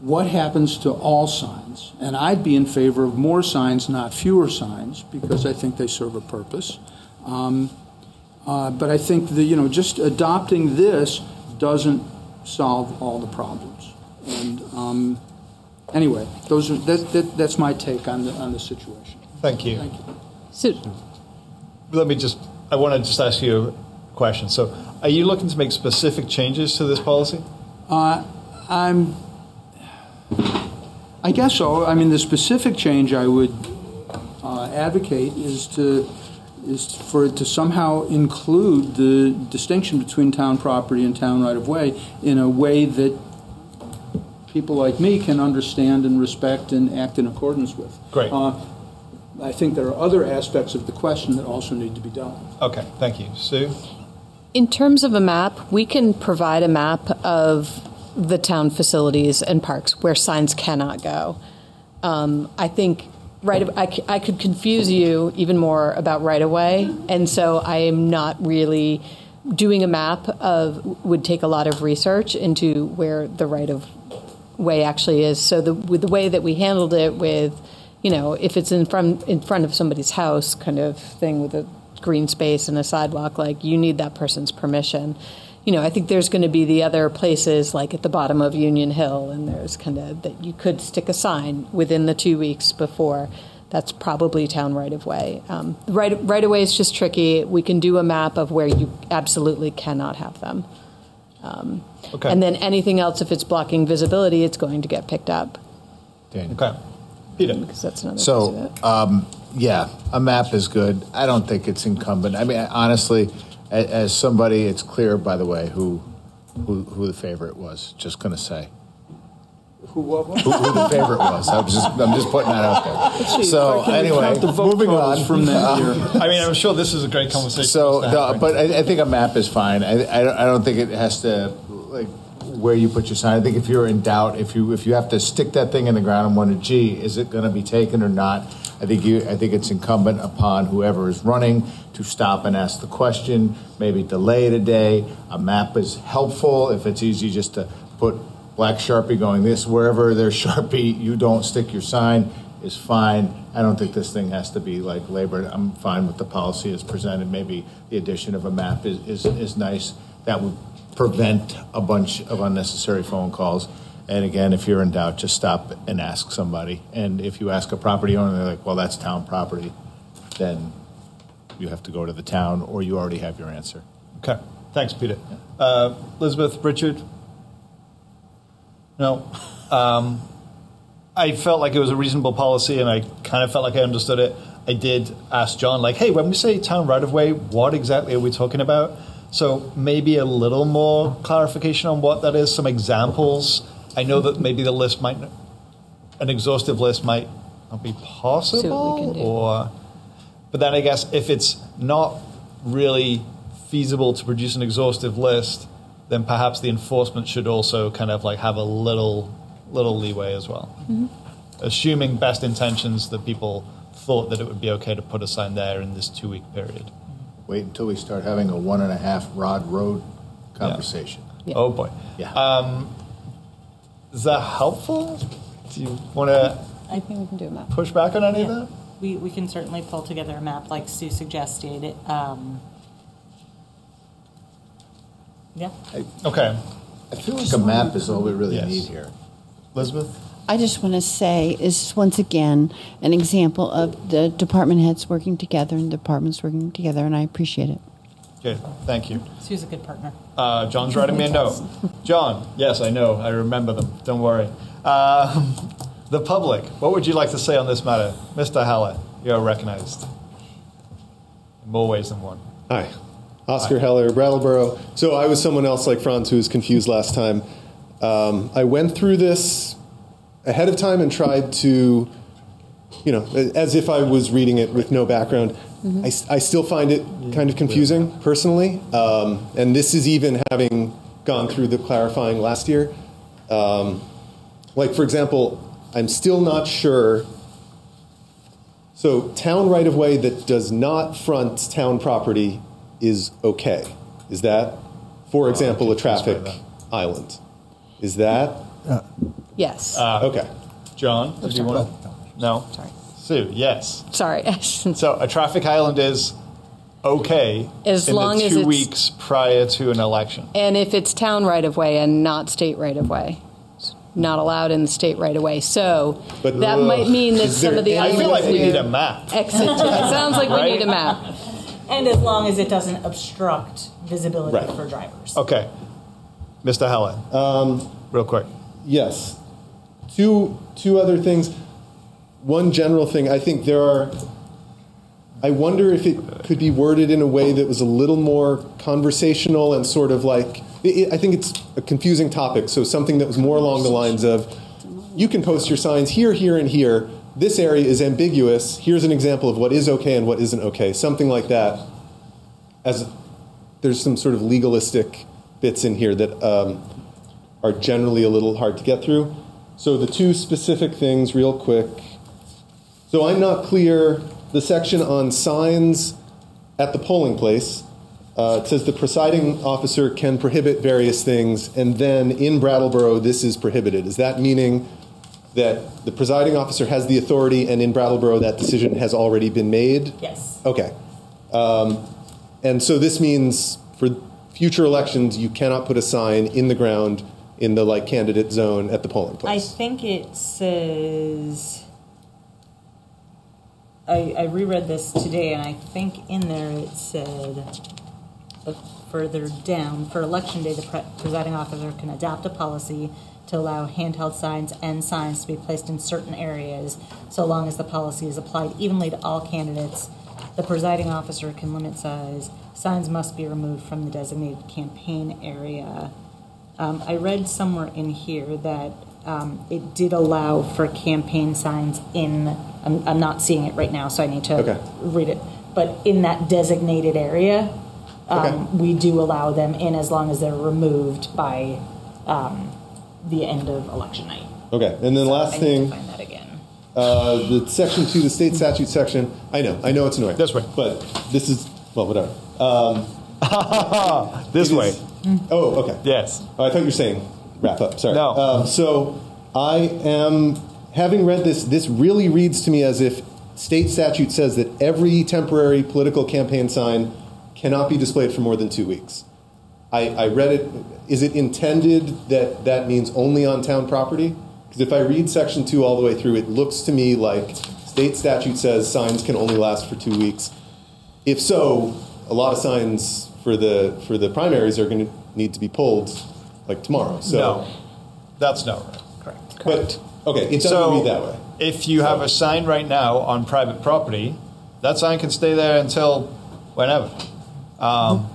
what happens to all signs. And I'd be in favor of more signs, not fewer signs, because I think they serve a purpose. But I think that, just adopting this doesn't solve all the problems. And anyway, that's my take on the situation. Thank you. Thank you. So, I want to just ask you a question. So, are you looking to make specific changes to this policy? I guess so. I mean, the specific change I would advocate is for it to somehow include the distinction between town property and town right-of-way in a way that people like me can understand and respect and act in accordance with. Great. I think there are other aspects of the question that also need to be dealt with. Okay, thank you. Sue? In terms of a map, we can provide a map of the town facilities and parks where signs cannot go. I think I could confuse you even more about right-of-way, and so I am not really doing a map would take a lot of research into where the right-of-way actually is. So with the way that we handled it with, if it's in front of somebody's house kind of thing with a green space and a sidewalk, like you need that person's permission. I think there's going to be the other places like at the bottom of Union Hill, and there's kind of that you could stick a sign within the 2 weeks before. That's probably town right-of-way. Right-of-way is just tricky. We can do a map of where you absolutely cannot have them. Okay. And then anything else, if it's blocking visibility, it's going to get picked up. Daniel. Okay. Peter? Because that's another piece So, of it. yeah, a map is good. I don't think it's incumbent. I mean, honestly, as somebody, it's clear, by the way, who the favorite was. Just going to say. Who the favorite was. I'm just putting that out there. So anyway, moving on from that year. I mean, I'm sure this is a great conversation. So, but I think a map is fine. I don't think it has to where you put your sign. I think if you're in doubt, if you have to stick that thing in the ground and wonder, gee, is it going to be taken or not? I think it's incumbent upon whoever is running to stop and ask the question. Maybe delay it a day. A map is helpful if it's easy just to put black Sharpie going this wherever there's Sharpie. You don't stick your sign is fine. I don't think this thing has to be like labored. I'm fine with the policy as presented. Maybe the addition of a map is nice. That would prevent a bunch of unnecessary phone calls. And again, if you're in doubt, just stop and ask somebody. And if you ask a property owner, they're like, well, that's town property, then you have to go to the town or you already have your answer. Okay. Thanks, Peter. Elizabeth, Richard? No. I felt like it was a reasonable policy, and I kind of felt like I understood it. I did ask John, like, hey, when we say town right-of-way, what exactly are we talking about? So maybe a little more clarification on what that is, some examples. I know that maybe the list an exhaustive list might not be possible. See what we can do. But then I guess if it's not really feasible to produce an exhaustive list, then perhaps the enforcement should also kind of like have a little leeway as well. Mm-hmm. Assuming best intentions that people thought that it would be okay to put a sign there in this 2-week period. Wait until we start having a 1.5 rod road conversation. Yeah. Oh boy. Yeah. Is that helpful? Do you want to I think we can do a map. push back on any of that? We can certainly pull together a map like Sue suggested. Yeah. Okay. I feel like a map is all we really need here. Elizabeth? I just want to say is once again an example of the department heads working together and departments working together, and I appreciate it. Okay, thank you. Sue's a good partner. John's writing me a note. John, yes, I know. I remember them. Don't worry. The public, what would you like to say on this matter? Mr. Haller, you're recognized in more ways than one. Hi. Oscar Heller, Brattleboro. So I was someone else like Franz who was confused last time. I went through this ahead of time and tried to, as if I was reading it with no background. Mm-hmm. I still find it kind of confusing personally. And this is even having gone through the clarifying last year. Like, for example, I'm still not sure So town right-of-way that does not front town property is okay. Is that, for example, a traffic island? Is that? Yes. Okay. John, did you want to? No? Sorry. Sue, yes. Sorry. So a traffic island is okay As in long the as 2 it's- weeks prior to an election. And if it's town right-of-way and not state right-of-way, it's not allowed in the state right-of-way. So But that might mean that some of the I islands feel like we near need a map. exit. It sounds like Right? we need a map. And as long as it doesn't obstruct visibility Right. for drivers. Okay. Mr. Heller, real quick. Yes. Two other things. One general thing, I think I wonder if it could be worded in a way that was a little more conversational and sort of like, I think it's a confusing topic, so something that was more along the lines of, you can post your signs here, here, and here. This area is ambiguous. Here's an example of what is okay and what isn't okay. Something like that. As there's some sort of legalistic bits in here that are generally a little hard to get through. So the two specific things real quick. So I'm not clear, the section on signs at the polling place, it says the presiding officer can prohibit various things, and then in Brattleboro this is prohibited. Is that meaning that the presiding officer has the authority and in Brattleboro that decision has already been made? Yes. Okay. And so this means for future elections you cannot put a sign in the ground in the candidate zone at the polling I place. think it says, I reread this today, and I think in there it said, further down, for election day, the presiding officer can adopt a policy to allow handheld signs and signs to be placed in certain areas, so long as the policy is applied evenly to all candidates. The presiding officer can limit size. Signs must be removed from the designated campaign area. I read somewhere in here that it did allow for campaign signs in, I'm not seeing it right now, so I need to read it, but in that designated area, we do allow them in as long as they're removed by the end of election night. Okay, and then last I thing. need to find that again. The section 2, the state statute section. I know it's annoying. This way. But this is, well, whatever. This way. Oh, okay. Yes. Oh, I thought you were saying wrap up. Sorry. No. So I am, having read this really reads to me as if state statute says that every temporary political campaign sign cannot be displayed for more than 2 weeks. I read it. Is it intended that that means only on town property? Because if I read section 2 all the way through, it looks to me like state statute says signs can only last for 2 weeks. If so, a lot of signs for the primaries are going to need to be pulled like tomorrow. So No, that's not right. Correct. But okay, it doesn't read that way. If you have a sign right now on private property, that sign can stay there until whenever,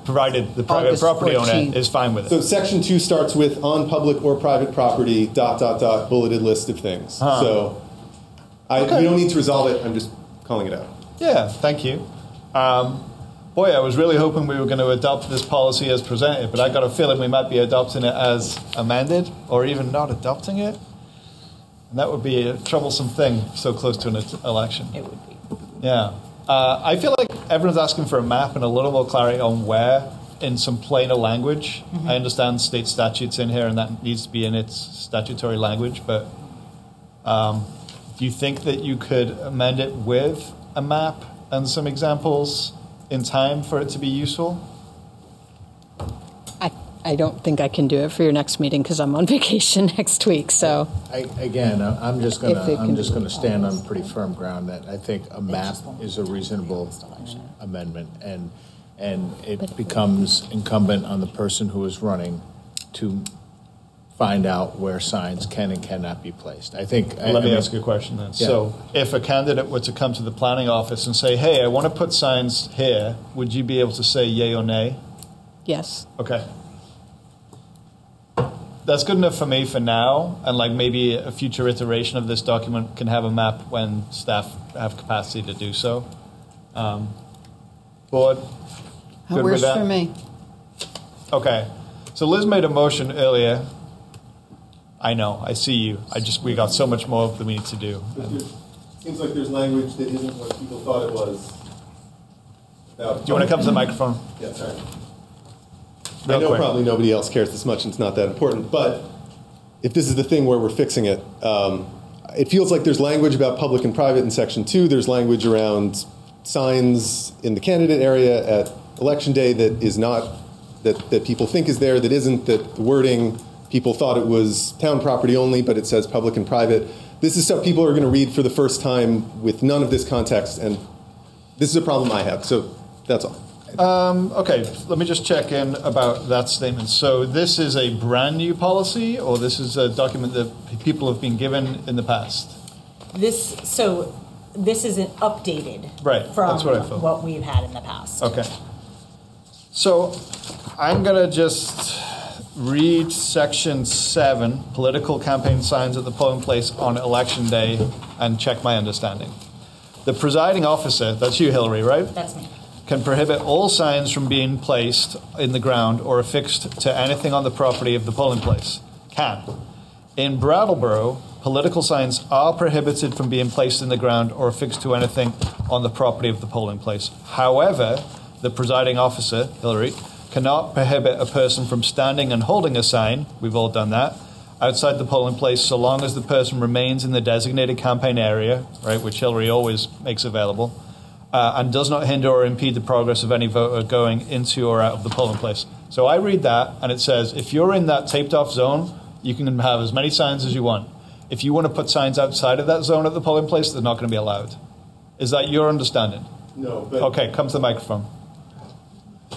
provided the private August property 14th. owner is fine with it. So section 2 starts with on public or private property, ... bulleted list of things. So we don't need to resolve it. I'm just calling it out. Yeah, thank you. Boy, I was really hoping we were going to adopt this policy as presented, but I got a feeling we might be adopting it as amended, or even not adopting it. And that would be a troublesome thing so close to an election. It would be. Yeah. I feel like everyone's asking for a map and a little more clarity on where in some plainer language. Mm-hmm. I understand state statutes in here and that needs to be in its statutory language, but do you think that you could amend it with a map and some examples in time for it to be useful? I don't think I can do it for your next meeting because I'm on vacation next week. So I'm just gonna stand on pretty firm ground that I think a map is a reasonable amendment, and it becomes incumbent on the person who is running to find out where signs can and cannot be placed. I think. Let me ask you a question then. Yeah. So if a candidate were to come to the planning office and say, hey, I want to put signs here, would you be able to say yay or nay? yes. Okay. That's good enough for me for now, and maybe a future iteration of this document can have a map when staff have capacity to do so. Board? That Good with works that? for me. Okay. So Liz made a motion earlier. I know, I see you. We got so much more that we need to do. seems like there's language that isn't what people thought it was. Do you want to come to the microphone? Yeah, sorry. Real I know quick. probably nobody else cares this much and it's not that important, but if this is the thing where we're fixing it, it feels like there's language about public and private in Section 2. There's language around signs in the candidate area at Election Day that is not, that people think is there, that isn't, that the wording, people thought it was town property only, but it says public and private. This is stuff people are going to read for the first time with none of this context, and this is a problem I have, so that's all. Okay, let me just check in about that statement. So this is a brand new policy, or this is a document that people have been given in the past? This is an updated Right, from that's what I thought. what we've had in the past. Okay. So I'm going to just read Section 7, political campaign signs at the polling place on Election Day, and check my understanding. The presiding officer, that's you, Hillary, right? That's me. Can prohibit all signs from being placed in the ground or affixed to anything on the property of the polling place. Can. In Brattleboro, political signs are prohibited from being placed in the ground or affixed to anything on the property of the polling place. However, the presiding officer, Hillary, cannot prohibit a person from standing and holding a sign, we've all done that, outside the polling place so long as the person remains in the designated campaign area, right, which Hillary always makes available, and does not hinder or impede the progress of any voter going into or out of the polling place. So I read that, and it says, if you're in that taped-off zone, you can have as many signs as you want. If you want to put signs outside of that zone at the polling place, they're not going to be allowed. Is that your understanding? No, but... Okay, come to the microphone.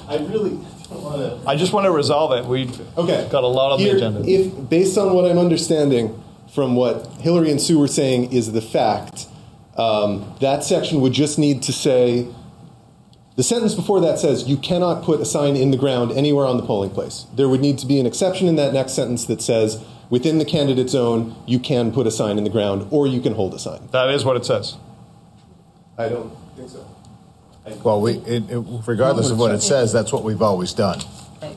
I really don't want to... I just want to resolve it. We've got a lot on the agenda. If, based on what I'm understanding from what Hillary and Sue were saying is the fact, that section would just need to say, the sentence before that says, you cannot put a sign in the ground anywhere on the polling place. There would need to be an exception in that next sentence that says, within the candidate zone, you can put a sign in the ground, or you can hold a sign. That is what it says. I don't think so. Well, regardless of what it says, that's what we've always done.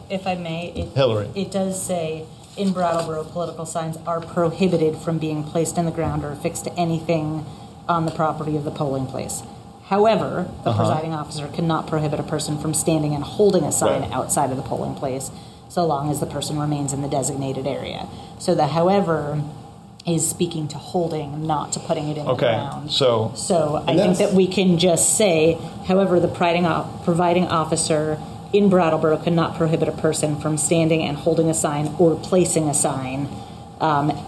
If I may, Hillary. It does say, in Brattleboro, political signs are prohibited from being placed in the ground or affixed to anything on the property of the polling place. However, the presiding officer cannot prohibit a person from standing and holding a sign outside of the polling place so long as the person remains in the designated area. So the however is speaking to holding, not to putting it in the ground. So I think that we can just say, however, the providing officer in Brattleboro cannot prohibit a person from standing and holding a sign or placing a sign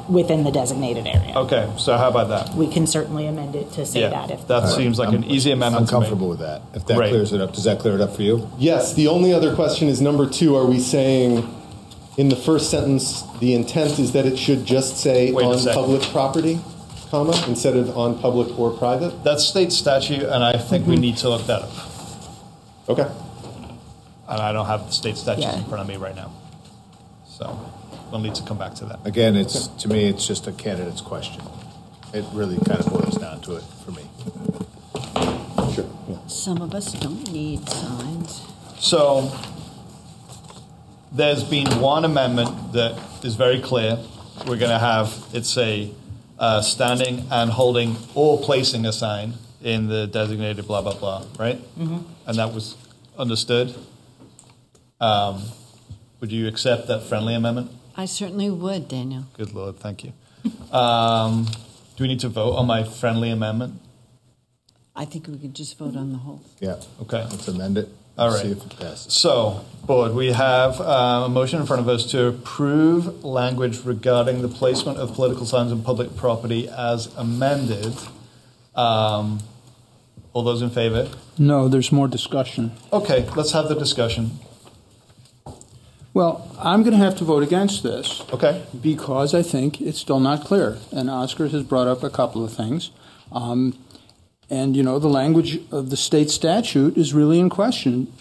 within the designated area. Okay, so how about that? We can certainly amend it to say that. If that seems like an easy amendment I'm comfortable with that. If that clears it up, does that clear it up for you? Yes, the only other question is number 2. Are we saying in the first sentence, the intent is that it should just say on public property, comma, instead of on public or private? That's state statute, and I think we need to look that up. Okay. And I don't have the state statute in front of me right now. So we'll need to come back to that. Again, to me, it's just a candidate's question. It really kind of boils down to it for me. Sure. Yeah. Some of us don't need signs. So there's been one amendment that is very clear. We're going to have, it's a standing and holding or placing a sign in the designated blah, blah, blah, right? Mm-hmm. And that was understood. Would you accept that friendly amendment? I certainly would, Daniel. Good Lord, thank you. Do we need to vote on my friendly amendment? I think we could just vote on the whole. Yeah. Okay. Let's amend it. All right. See if it passes. So, Board, we have a motion in front of us to approve language regarding the placement of political signs on public property as amended. All those in favor? No, there's more discussion. Okay, let's have the discussion. Well, I'm going to have to vote against this. Okay. Because I think it's still not clear. And Oscar has brought up a couple of things. And, you know, the language of the state statute is really in question.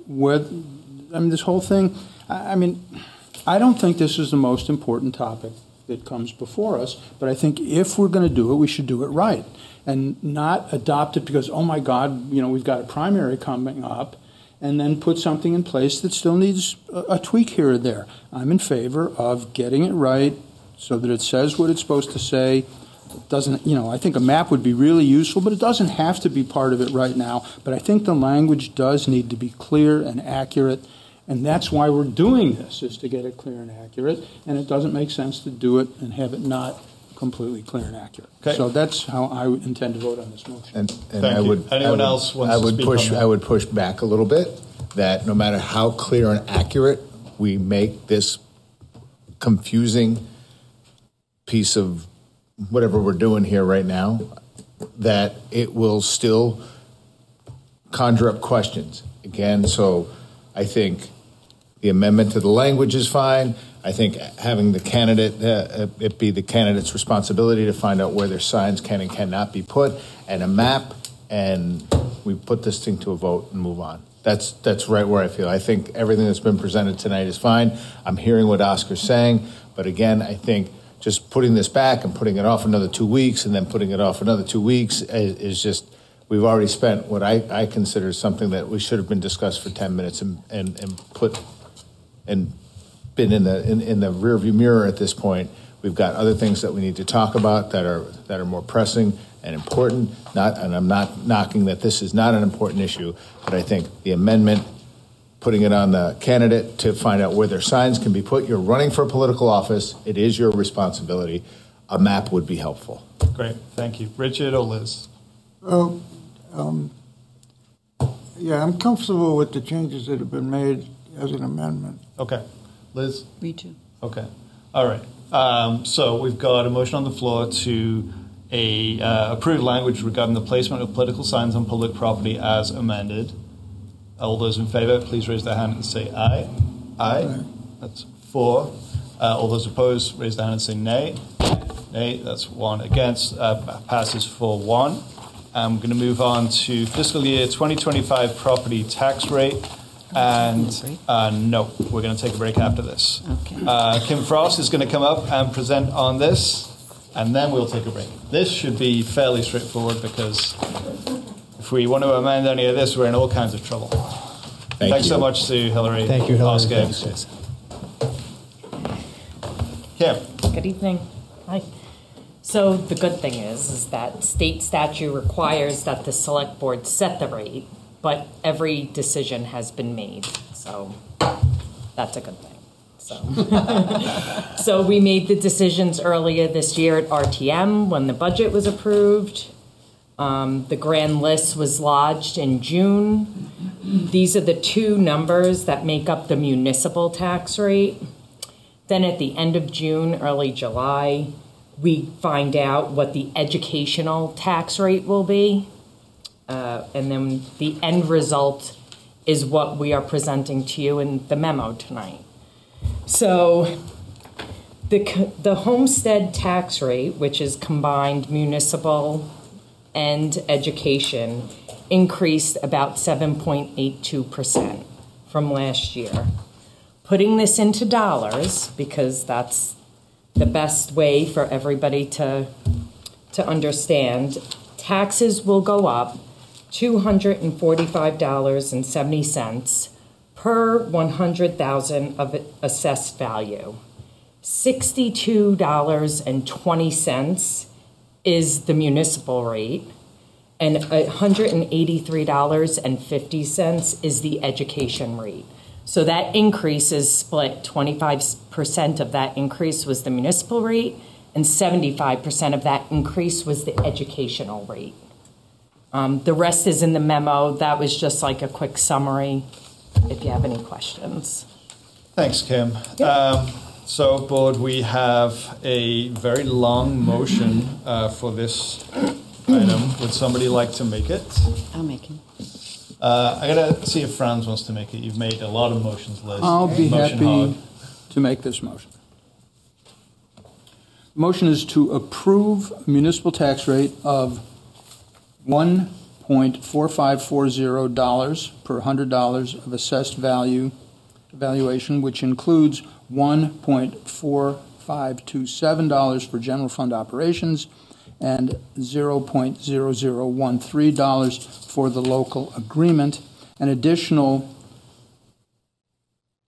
This whole thing, I don't think this is the most important topic that comes before us, but I think if we're going to do it, we should do it right and not adopt it because, oh, my God, you know, we've got a primary coming up, and then put something in place that still needs a tweak here or there. I'm in favor of getting it right so that it says what it's supposed to say, doesn't, I think a map would be really useful, but it doesn't have to be part of it right now. But I think the language does need to be clear and accurate, and that's why we're doing this, is to get it clear and accurate, and it doesn't make sense to do it and have it not completely clear and accurate. Okay. So that's how I would intend to vote on this motion. And Thank you. Anyone else wants to speak on that? I would push back a little bit, that no matter how clear and accurate we make this confusing piece of whatever we're doing here right now, that it will still conjure up questions. Again, so I think the amendment to the language is fine. I think having the candidate, it be the candidate's responsibility to find out where their signs can and cannot be put, and a map, and we put this thing to a vote and move on. That's right where I feel. I think everything that's been presented tonight is fine. I'm hearing what Oscar's saying, but again, I think just putting this back and putting it off another 2 weeks and then putting it off another 2 weeks is just, we've already spent what I consider something that we should have been discussed for 10 minutes and put and been in the rearview mirror at this point. We've got other things that we need to talk about that are more pressing and important. And I'm not knocking that this is not an important issue, but I think the amendment, putting it on the candidate to find out where their signs can be put. You're running for political office. It is your responsibility. A map would be helpful. Great, thank you. Richard or Liz? Yeah, I'm comfortable with the changes that have been made as an amendment. Okay. Liz? Me too. Okay. All right. So we've got a motion on the floor to approve language regarding the placement of political signs on public property as amended. All those in favour, please raise their hand and say aye. Aye. That's 4. All those opposed, raise their hand and say nay. Nay, that's 1 against. Passes 4-1. I'm going to move on to fiscal year 2025 property tax rate. And no, we're going to take a break after this. Okay. Kim Frost is going to come up and present on this, and then we'll take a break. This should be fairly straightforward, because if we want to amend any of this, we're in all kinds of trouble. Thanks so much to Hillary. Thank you, Hillary. Oscar. Thanks. Kim. Good evening. Hi. So the good thing is that state statute requires that the select board set the rate, but every decision has been made. So that's a good thing. So we made the decisions earlier this year at RTM when the budget was approved. The grand list was lodged in June. These are the 2 numbers that make up the municipal tax rate. Then at the end of June, early July, we find out what the educational tax rate will be. And then the end result is what we are presenting to you in the memo tonight. So the homestead tax rate, which is combined municipal and education, increased about 7.82% from last year. Putting this into dollars, because that's the best way for everybody to understand, taxes will go up $245.70 per 100,000 of assessed value. $62.20 is the municipal rate, and $183.50 is the education rate. So that increase is split. 25% of that increase was the municipal rate, and 75% of that increase was the educational rate. The rest is in the memo. That was just like a quick summary, if you have any questions. Thanks, Kim. Yep. So, board, we have a very long motion for this item. Would somebody like to make it? I'll make it. I got to see if Franz wants to make it. You've made a lot of motions, Liz. I'll be happy to make this motion. The motion is to approve a municipal tax rate of $1.4540 per $100 of assessed value valuation, which includes $1.4527 for general fund operations and $0.0013 for the local agreement. An additional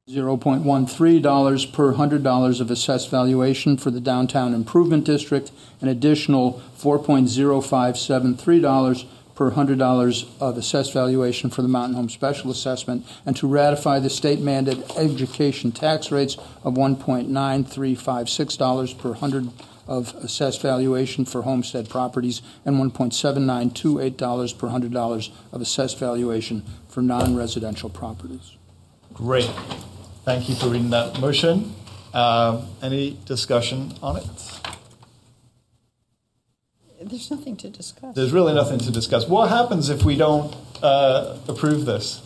$0.13 per $100 of assessed valuation for the Downtown Improvement District, an additional $4.0573 per $100 of assessed valuation for the Mountain Home Special Assessment, and to ratify the state-mandated education tax rates of $1.9356 per $100 of assessed valuation for homestead properties and $1.7928 per $100 of assessed valuation for non-residential properties. Great. Thank you for reading that motion. Any discussion on it? There's nothing to discuss. There's really nothing to discuss. What happens if we don't approve this?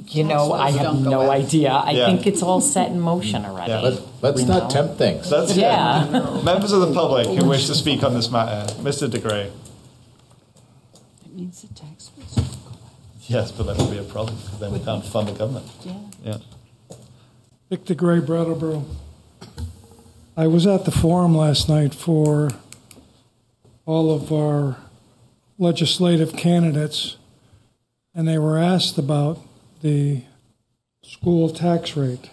You know, I have no idea. I think it's all set in motion already. Yeah. Let's not tempt things. That's Members of the public who wish to speak on this matter. Mr. DeGray. It means the tax rates. Yes, but that would be a problem because then we can't fund the government. Yeah. Dick DeGray, Brattleboro. I was at the forum last night for all of our legislative candidates, and they were asked about the school tax rate.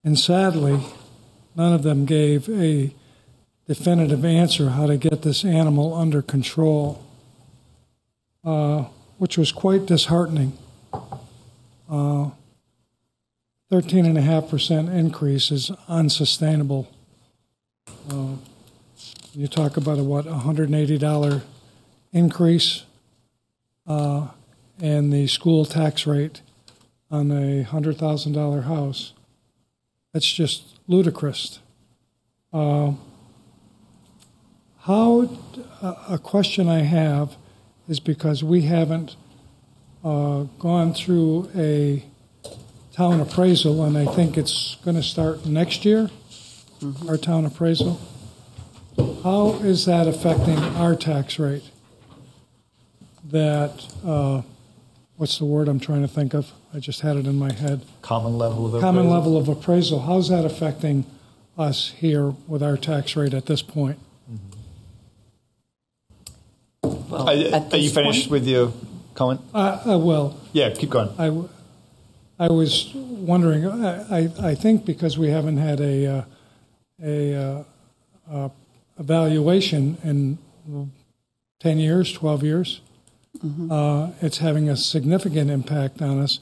And sadly, none of them gave a definitive answer how to get this animal under control, which was quite disheartening. 13.5% increase is unsustainable. You talk about a $180 increase in the school tax rate on a $100,000 house. That's just ludicrous. A question I have is because we haven't gone through a town appraisal, and I think it's going to start next year, our town appraisal. How is that affecting our tax rate? That, what's the word I'm trying to think of? I just had it in my head. Common level of appraisal. Common level of appraisal. How's that affecting us here with our tax rate at this point? Well, are you finished with your comment? Well. Yeah, keep going. I was wondering, I think because we haven't had a evaluation in 10 years, 12 years, it's having a significant impact on us,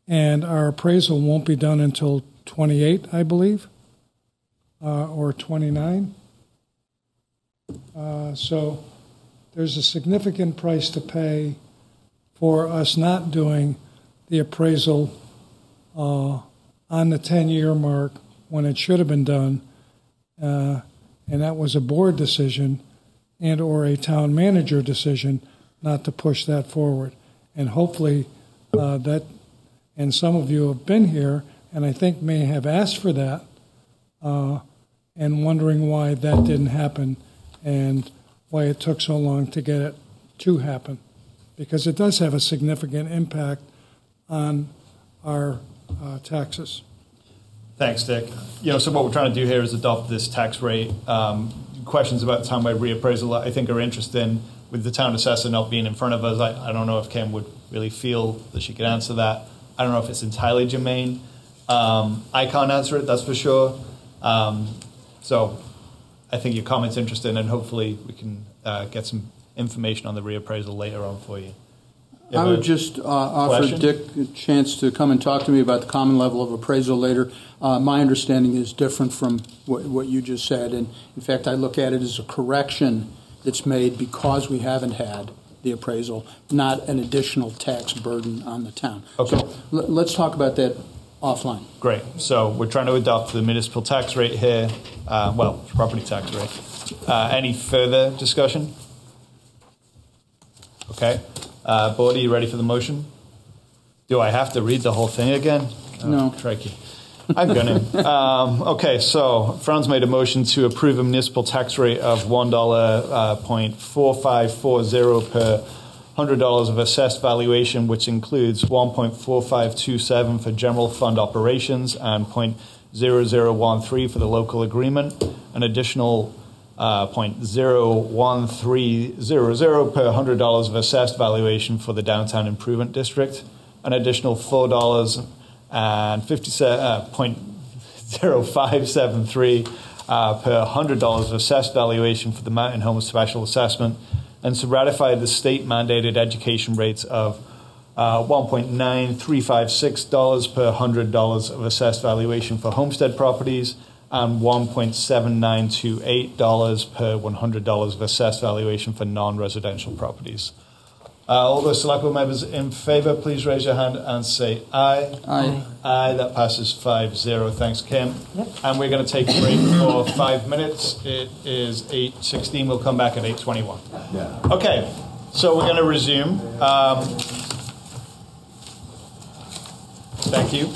and our appraisal won't be done until 28, I believe, or 29. So there's a significant price to pay for us not doing the appraisal on the 10-year mark when it should have been done, and that was a board decision and or a town manager decision not to push that forward. And hopefully that, and some of you have been here and I think may have asked for that and wondering why that didn't happen and why it took so long to get it to happen, because it does have a significant impact on our taxes. Thanks, Dick. So what we're trying to do here is adopt this tax rate. Questions about townwide reappraisal, I think, are interesting. With the town assessor not being in front of us, I don't know if Kim would really feel that she could answer that. I don't know if it's entirely germane. I can't answer it, that's for sure. So I think your comment's interesting, and hopefully we can get some information on the reappraisal later on for you. I would just offer Dick a chance to come and talk to me about the common level of appraisal later. My understanding is different from what you just said, and in fact I look at it as a correction that's made because we haven't had the appraisal, not an additional tax burden on the town. Okay. So let's talk about that offline. Great. So we're trying to adopt the municipal tax rate here, property tax rate. Any further discussion? Okay. Board, are you ready for the motion? Do I have to read the whole thing again? No. Crikey. I'm going to. Okay, so Franz made a motion to approve a municipal tax rate of $1.4540 per $100 of assessed valuation, which includes 1.4527 for general fund operations and 0.0013 for the local agreement, an additional 0.01300 per $100 of assessed valuation for the downtown improvement district, an additional $4 and 0.0573 per $100 of assessed valuation for the Mountain Home Special Assessment, and to ratify the state-mandated education rates of $1.9356 per $100 of assessed valuation for homestead properties and $1.7928 per $100 of assessed valuation for non-residential properties. All those select board members in favour, please raise your hand and say aye. Aye. Aye, that passes 5-0. Thanks, Kim. Yep. And we're going to take a break for 5 minutes. It is 8:16. We'll come back at 8:21. Yeah. Okay, so we're going to resume. Thank you.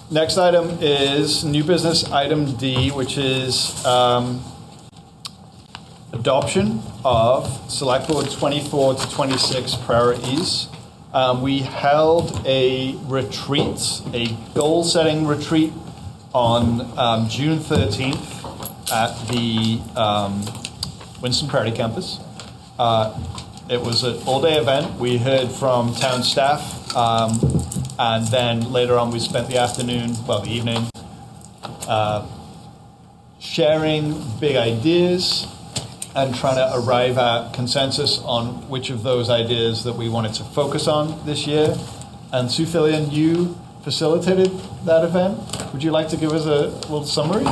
Next item is new business item D, which is adoption of Select Board 24 to 26 priorities. We held a retreat, a goal-setting retreat on June 13th at the Winston Prairie campus. It was an all-day event. We heard from town staff, and then later on we spent the afternoon, well, the evening, sharing big ideas and trying to arrive at consensus on which of those ideas that we wanted to focus on this year. And Sue Fillion, you facilitated that event. Would you like to give us a little summary?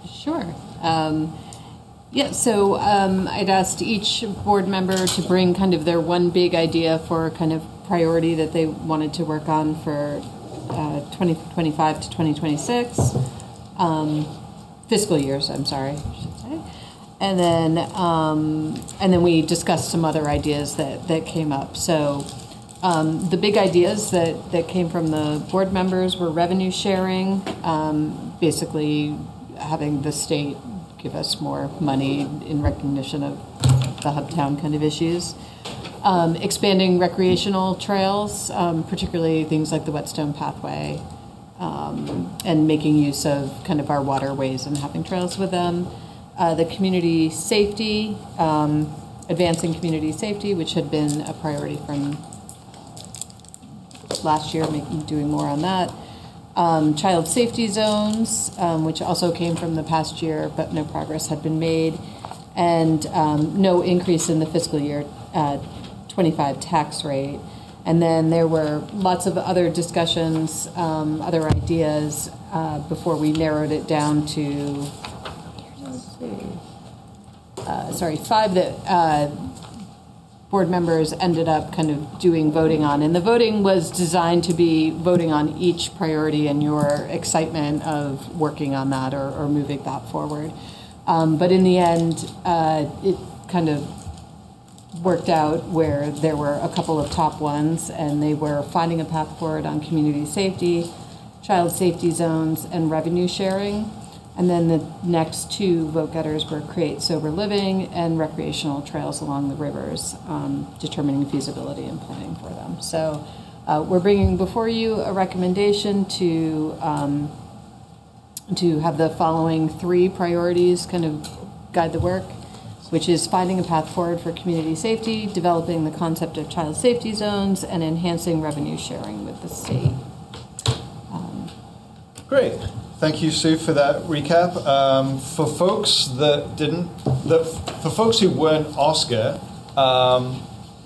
Sure. So I'd asked each board member to bring kind of their one big idea for kind of priority that they wanted to work on for 2025 to 2026. Fiscal years, I'm sorry, I should say. And then we discussed some other ideas that came up. So the big ideas that came from the board members were revenue sharing, basically having the state give us more money in recognition of the hub town kind of issues. Expanding recreational trails, particularly things like the Whetstone Pathway, and making use of kind of our waterways and having trails with them. The community safety, advancing community safety, which had been a priority from last year, doing more on that. Child safety zones, which also came from the past year, but no progress had been made. And no increase in the fiscal year 25 tax rate. And then there were lots of other discussions, other ideas, before we narrowed it down to, five that board members ended up kind of voting on. And the voting was designed to be voting on each priority and your excitement of working on that or moving that forward. But in the end, it kind of worked out where there were a couple of top ones, and they were finding a path forward on community safety, child safety zones, and revenue sharing. And then the next two vote getters were create sober living and recreational trails along the rivers, determining feasibility and planning for them. So we're bringing before you a recommendation to have the following three priorities kind of guide the work, which is finding a path forward for community safety, developing the concept of child safety zones, and enhancing revenue sharing with the state. Great. Thank you, Sue, for that recap. For folks for folks who weren't Oscar,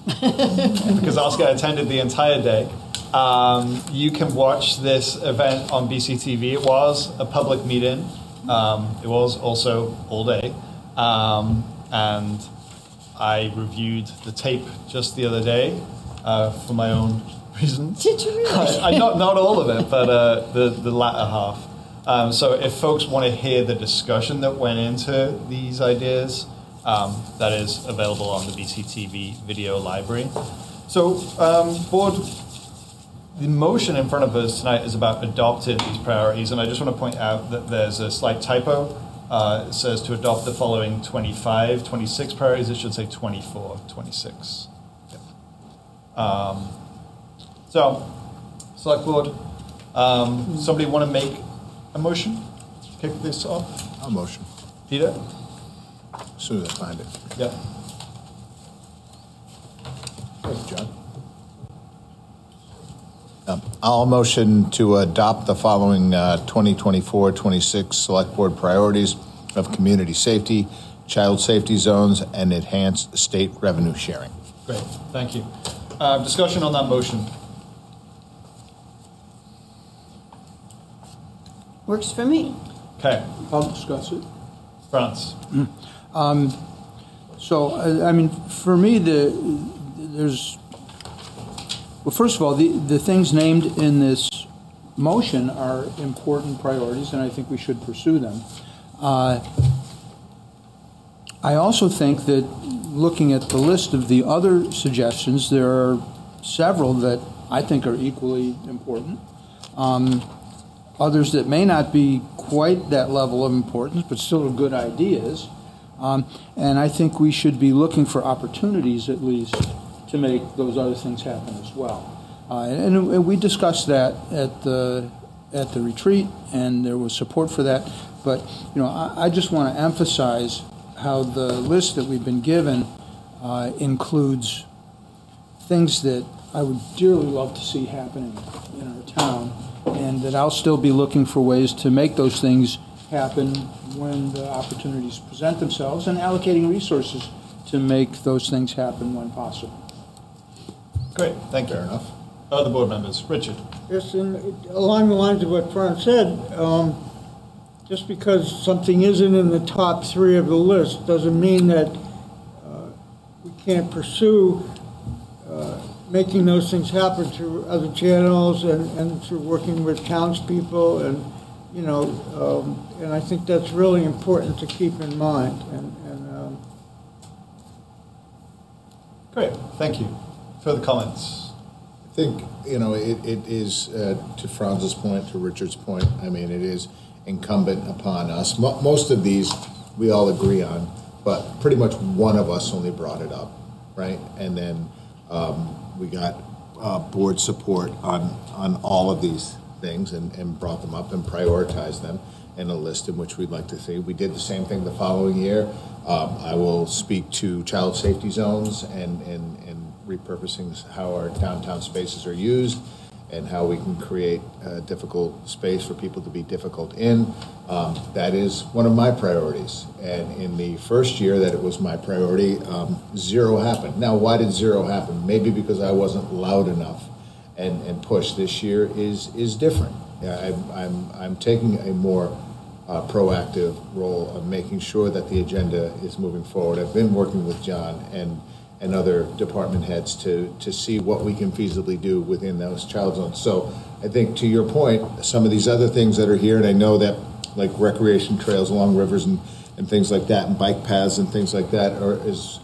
because Oscar attended the entire day, you can watch this event on BCTV. It was a public meeting. It was also all day. And I reviewed the tape just the other day for my own reasons. Did you really? Not all of it, but the latter half. So if folks want to hear the discussion that went into these ideas, that is available on the BCTV video library. So, board, the motion in front of us tonight is about adopting these priorities, and I just want to point out that there's a slight typo. It says to adopt the following 25, 26 priorities. It should say 24, 26. Yeah. So, Select Board, somebody want to make a motion? Kick this off? I'll motion. Peter? As soon as I find it. Yeah. Thanks, John. I'll motion to adopt the following 2024-26 Select Board priorities of community safety, child safety zones, and enhanced state revenue sharing. Great, thank you. Discussion on that motion. Works for me. Okay. I'll discuss it. France. So, I mean, for me, first of all, the things named in this motion are important priorities, and I think we should pursue them. I also think that looking at the list of the other suggestions, there are several that I think are equally important. Others that may not be quite that level of importance, but still are good ideas. And I think we should be looking for opportunities, at least, to make those other things happen as well. And we discussed that at the retreat, and there was support for that. But I just want to emphasize how the list that we've been given includes things that I would dearly love to see happening in our town, and that I'll still be looking for ways to make those things happen when the opportunities present themselves, and allocating resources to make those things happen when possible. Great, thank you. Fair enough. Other board members. Richard. Yes, and along the lines of what Franz said, just because something isn't in the top 3 of the list doesn't mean that we can't pursue making those things happen through other channels and through working with townspeople, and and I think that's really important to keep in mind. Great, thank you. Further comments? I think, it is, to Franz's point, to Richard's point, I mean, it is incumbent upon us. Most of these we all agree on, but pretty much one of us only brought it up, right? And then we got board support on all of these things and brought them up and prioritized them in a list in which we'd like to see. We did the same thing the following year. I will speak to child safety zones and repurposing how our downtown spaces are used and how we can create a difficult space for people to be difficult in. That is one of my priorities. And in the first year that it was my priority, 0 happened. Now, why did 0 happen? Maybe because I wasn't loud enough and pushed. This year is different. I'm taking a more proactive role of making sure that the agenda is moving forward. I've been working with John and other department heads to see what we can feasibly do within those child zones. So I think, to your point, some of these other things that are here, and I know that like recreation trails along rivers and things like that, and bike paths and things like that,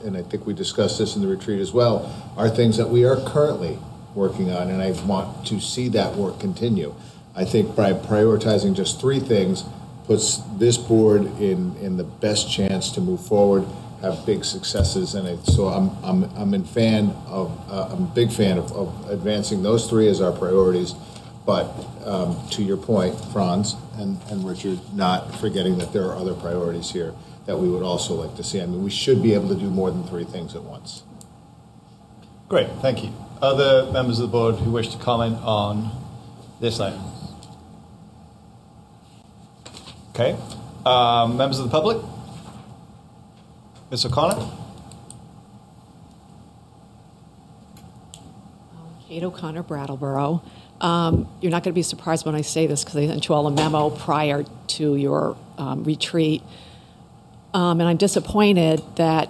and I think we discussed this in the retreat as well, are things that we are currently working on, and I want to see that work continue. I think by prioritizing just 3 things puts this board in the best chance to move forward, have big successes, and so I'm a big fan of advancing those 3 as our priorities. But to your point, Franz and Richard, not forgetting that there are other priorities here that we would also like to see. I mean, we should be able to do more than 3 things at once. Great, thank you. Other members of the board who wish to comment on this item? Okay. Members of the public? Ms. O'Connor? Kate O'Connor, Brattleboro. You're not going to be surprised when I say this because I sent you all a memo prior to your retreat. And I'm disappointed that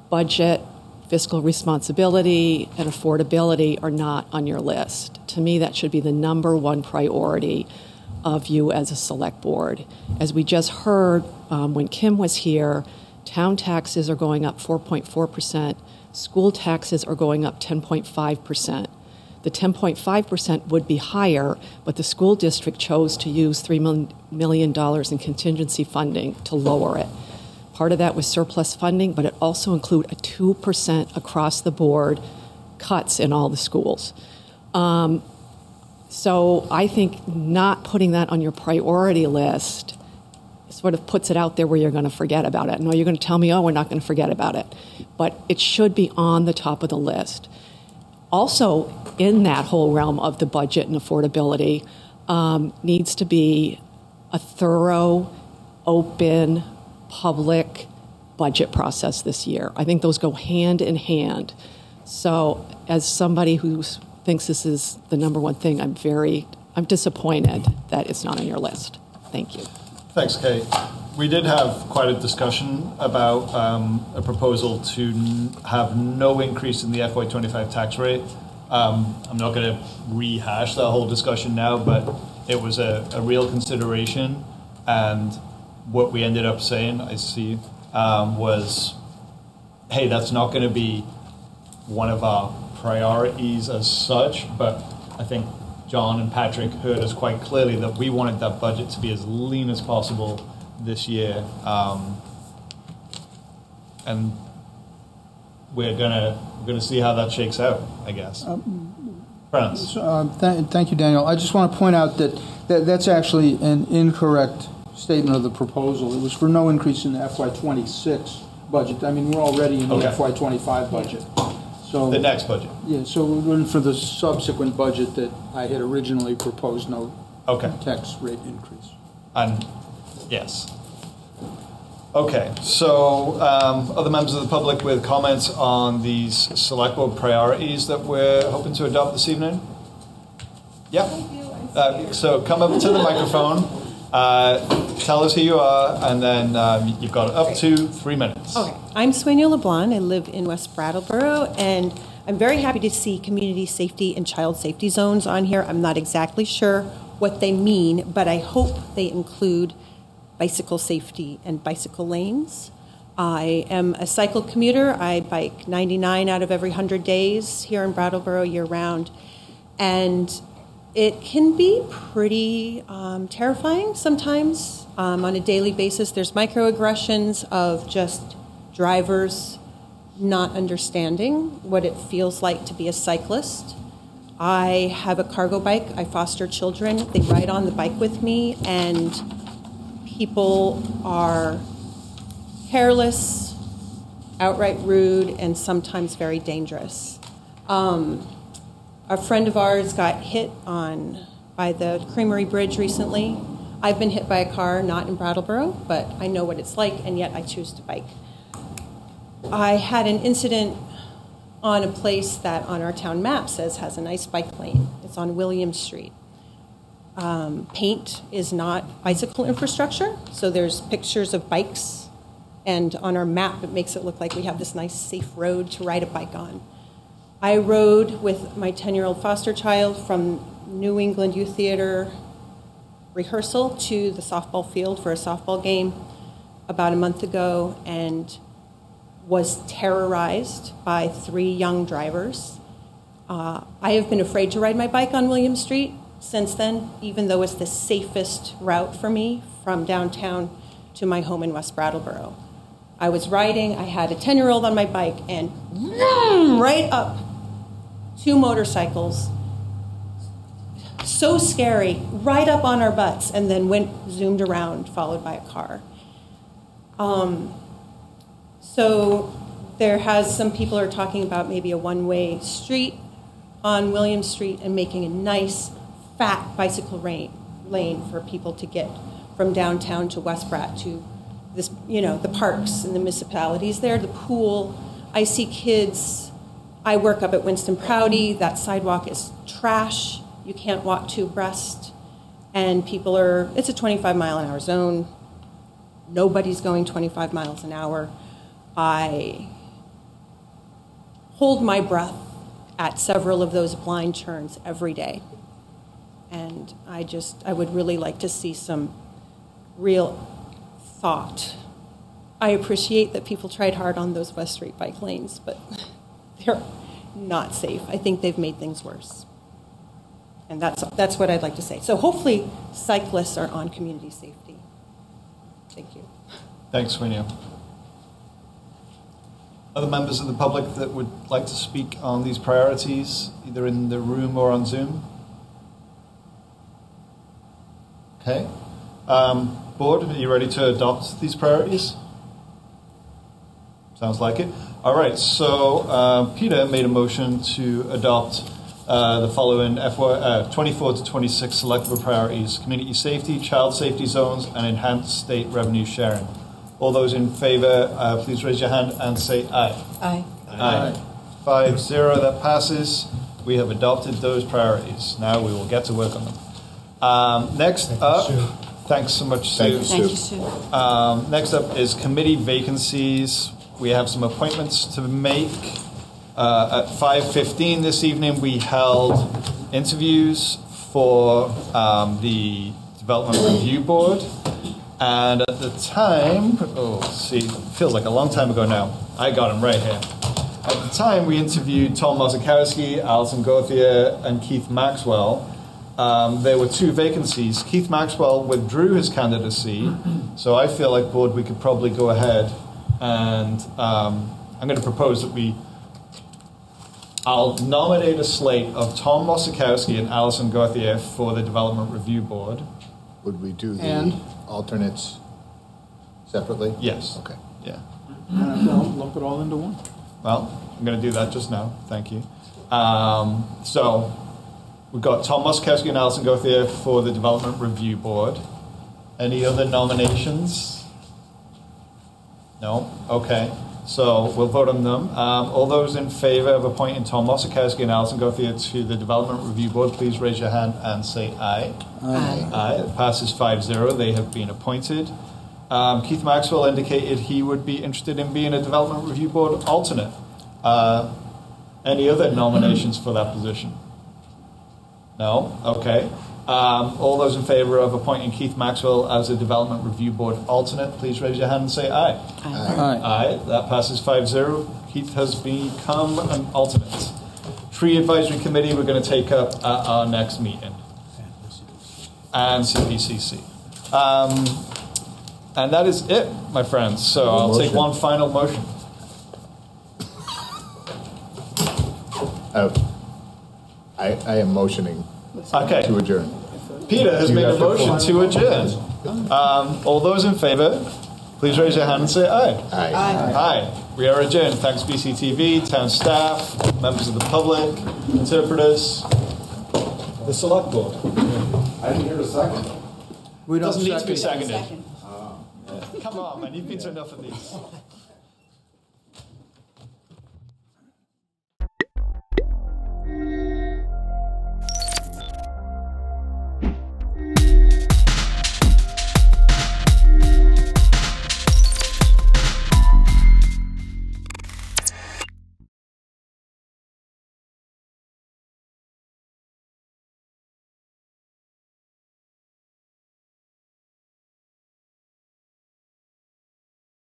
budget, fiscal responsibility, and affordability are not on your list. To me, that should be the number 1 priority of you as a select board. As we just heard when Kim was here, town taxes are going up 4.4%. School taxes are going up 10.5%. The 10.5% would be higher, but the school district chose to use $3 million in contingency funding to lower it. Part of that was surplus funding, but it also included a 2% across the board cuts in all the schools. So I think not putting that on your priority list sort of puts it out there where you're going to forget about it. No, you're going to tell me, oh, we're not going to forget about it. But it should be on the top of the list. Also, in that whole realm of the budget and affordability needs to be a thorough, open, public budget process this year. I think those go hand in hand. So as somebody who thinks this is the number one thing, I'm disappointed that it's not on your list. Thank you. Thanks, Kate. We did have quite a discussion about a proposal to have no increase in the FY25 tax rate. I'm not going to rehash that whole discussion now, but it was a real consideration. And what we ended up saying, I see, was, hey, that's not going to be one of our priorities as such, but I think John and Patrick heard us quite clearly that we wanted that budget to be as lean as possible this year, and we're gonna see how that shakes out, I guess. France. Thank you, Daniel. I just want to point out that that's actually an incorrect statement of the proposal. It was for no increase in the FY26 budget. I mean, we're already in the FY25 budget. So the next budget. Yeah, so we're in for the subsequent budget that I had originally proposed no tax rate increase. And yes. Okay, so other members of the public with comments on these select board priorities that we're hoping to adopt this evening? Yeah. So come up to the microphone, tell us who you are, and then you've got up to 3 minutes. Okay, I'm Sueña LeBlanc. I live in West Brattleboro, and I'm very happy to see community safety and child safety zones on here. I'm not exactly sure what they mean, but I hope they include bicycle safety and bicycle lanes. I am a cycle commuter. I bike 99 out of every 100 days here in Brattleboro year-round, and it can be pretty terrifying sometimes. On a daily basis, there's microaggressions of just drivers not understanding what it feels like to be a cyclist. I have a cargo bike. I foster children. They ride on the bike with me, and people are careless, outright rude, and sometimes very dangerous. A friend of ours got hit by the Creamery Bridge recently. I've been hit by a car, not in Brattleboro, but I know what it's like, and yet I choose to bike. I had an incident on a place that on our town map says has a nice bike lane. It's on William Street. Paint is not bicycle infrastructure, so there's pictures of bikes, and on our map it makes it look like we have this nice safe road to ride a bike on. I rode with my 10-year-old foster child from New England Youth Theater rehearsal to the softball field for a softball game about a month ago and was terrorized by 3 young drivers. I have been afraid to ride my bike on William Street since then, even though it's the safest route for me from downtown to my home in West Brattleboro. I was riding, I had a 10-year-old on my bike, and right up 2 motorcycles, so scary, right up on our butts, and then zoomed around, followed by a car. So there has, some people are talking about maybe a one-way street on William Street and making a nice, fat bicycle lane for people to get from downtown to West Brat to this, the parks and the municipalities there, the pool. I see kids. I work up at Winston Prouty. That sidewalk is trash. You can't walk 2 abreast. And it's a 25-mile-an-hour zone. Nobody's going 25 miles an hour. I hold my breath at several of those blind turns every day. And I would really like to see some real thought. I appreciate that people tried hard on those West Street bike lanes, but they're not safe. I think they've made things worse. And that's what I'd like to say. So hopefully cyclists are on community safety. Thank you. Thanks, Sueña. Other members of the public that would like to speak on these priorities, either in the room or on Zoom? Okay. Board, are you ready to adopt these priorities? Sounds like it. All right, so Peter made a motion to adopt the following 24 to 26 selectable priorities: community safety, child safety zones, and enhanced state revenue sharing. All those in favor, please raise your hand and say aye. Aye. Aye. 5-0, that passes. We have adopted those priorities. Now we will get to work on them. Next up, thanks so much, Sue. Thank you, Sue. Next up is committee vacancies. We have some appointments to make. At 5:15 this evening, we held interviews for the Development Review Board. And at the time, feels like a long time ago now. I got him right here. At the time, we interviewed Tom Mosikowski, Alison Gauthier, and Keith Maxwell. There were 2 vacancies. Keith Maxwell withdrew his candidacy, so I feel like, board, we could probably go ahead and I'm going to propose that I'll nominate a slate of Tom Mosikowski and Alison Gauthier for the Development Review Board. Would we do the alternates separately? Yes. Okay. Yeah. Lump it all into one. Well, I'm going to do that just now. Thank you. So we've got Tom Mosikowski and Alison Gauthier for the Development Review Board. Any other nominations? No? Okay. So we'll vote on them. All those in favor of appointing Tom Mosikowski and Alison Gauthier to the Development Review Board, please raise your hand and say aye. Aye. Aye. It passes 5-0. They have been appointed. Keith Maxwell indicated he would be interested in being a Development Review Board alternate. Any other nominations for that position? No? Okay. All those in favor of appointing Keith Maxwell as a Development Review Board alternate, please raise your hand and say aye. Aye. Aye. That passes 5-0. Keith has become an alternate. Tree Advisory Committee we're going to take up at our next meeting. And CPCC. And that is it, my friends. So I'll take one final motion. I am motioning to adjourn. Peter has made a motion to adjourn. All those in favor, please raise your hand and say aye. Aye. Aye. We are adjourned. Thanks, BCTV, town staff, members of the public, interpreters, the select board. I didn't hear a second. It doesn't need to be seconded. Come on, man. You've been to enough of these.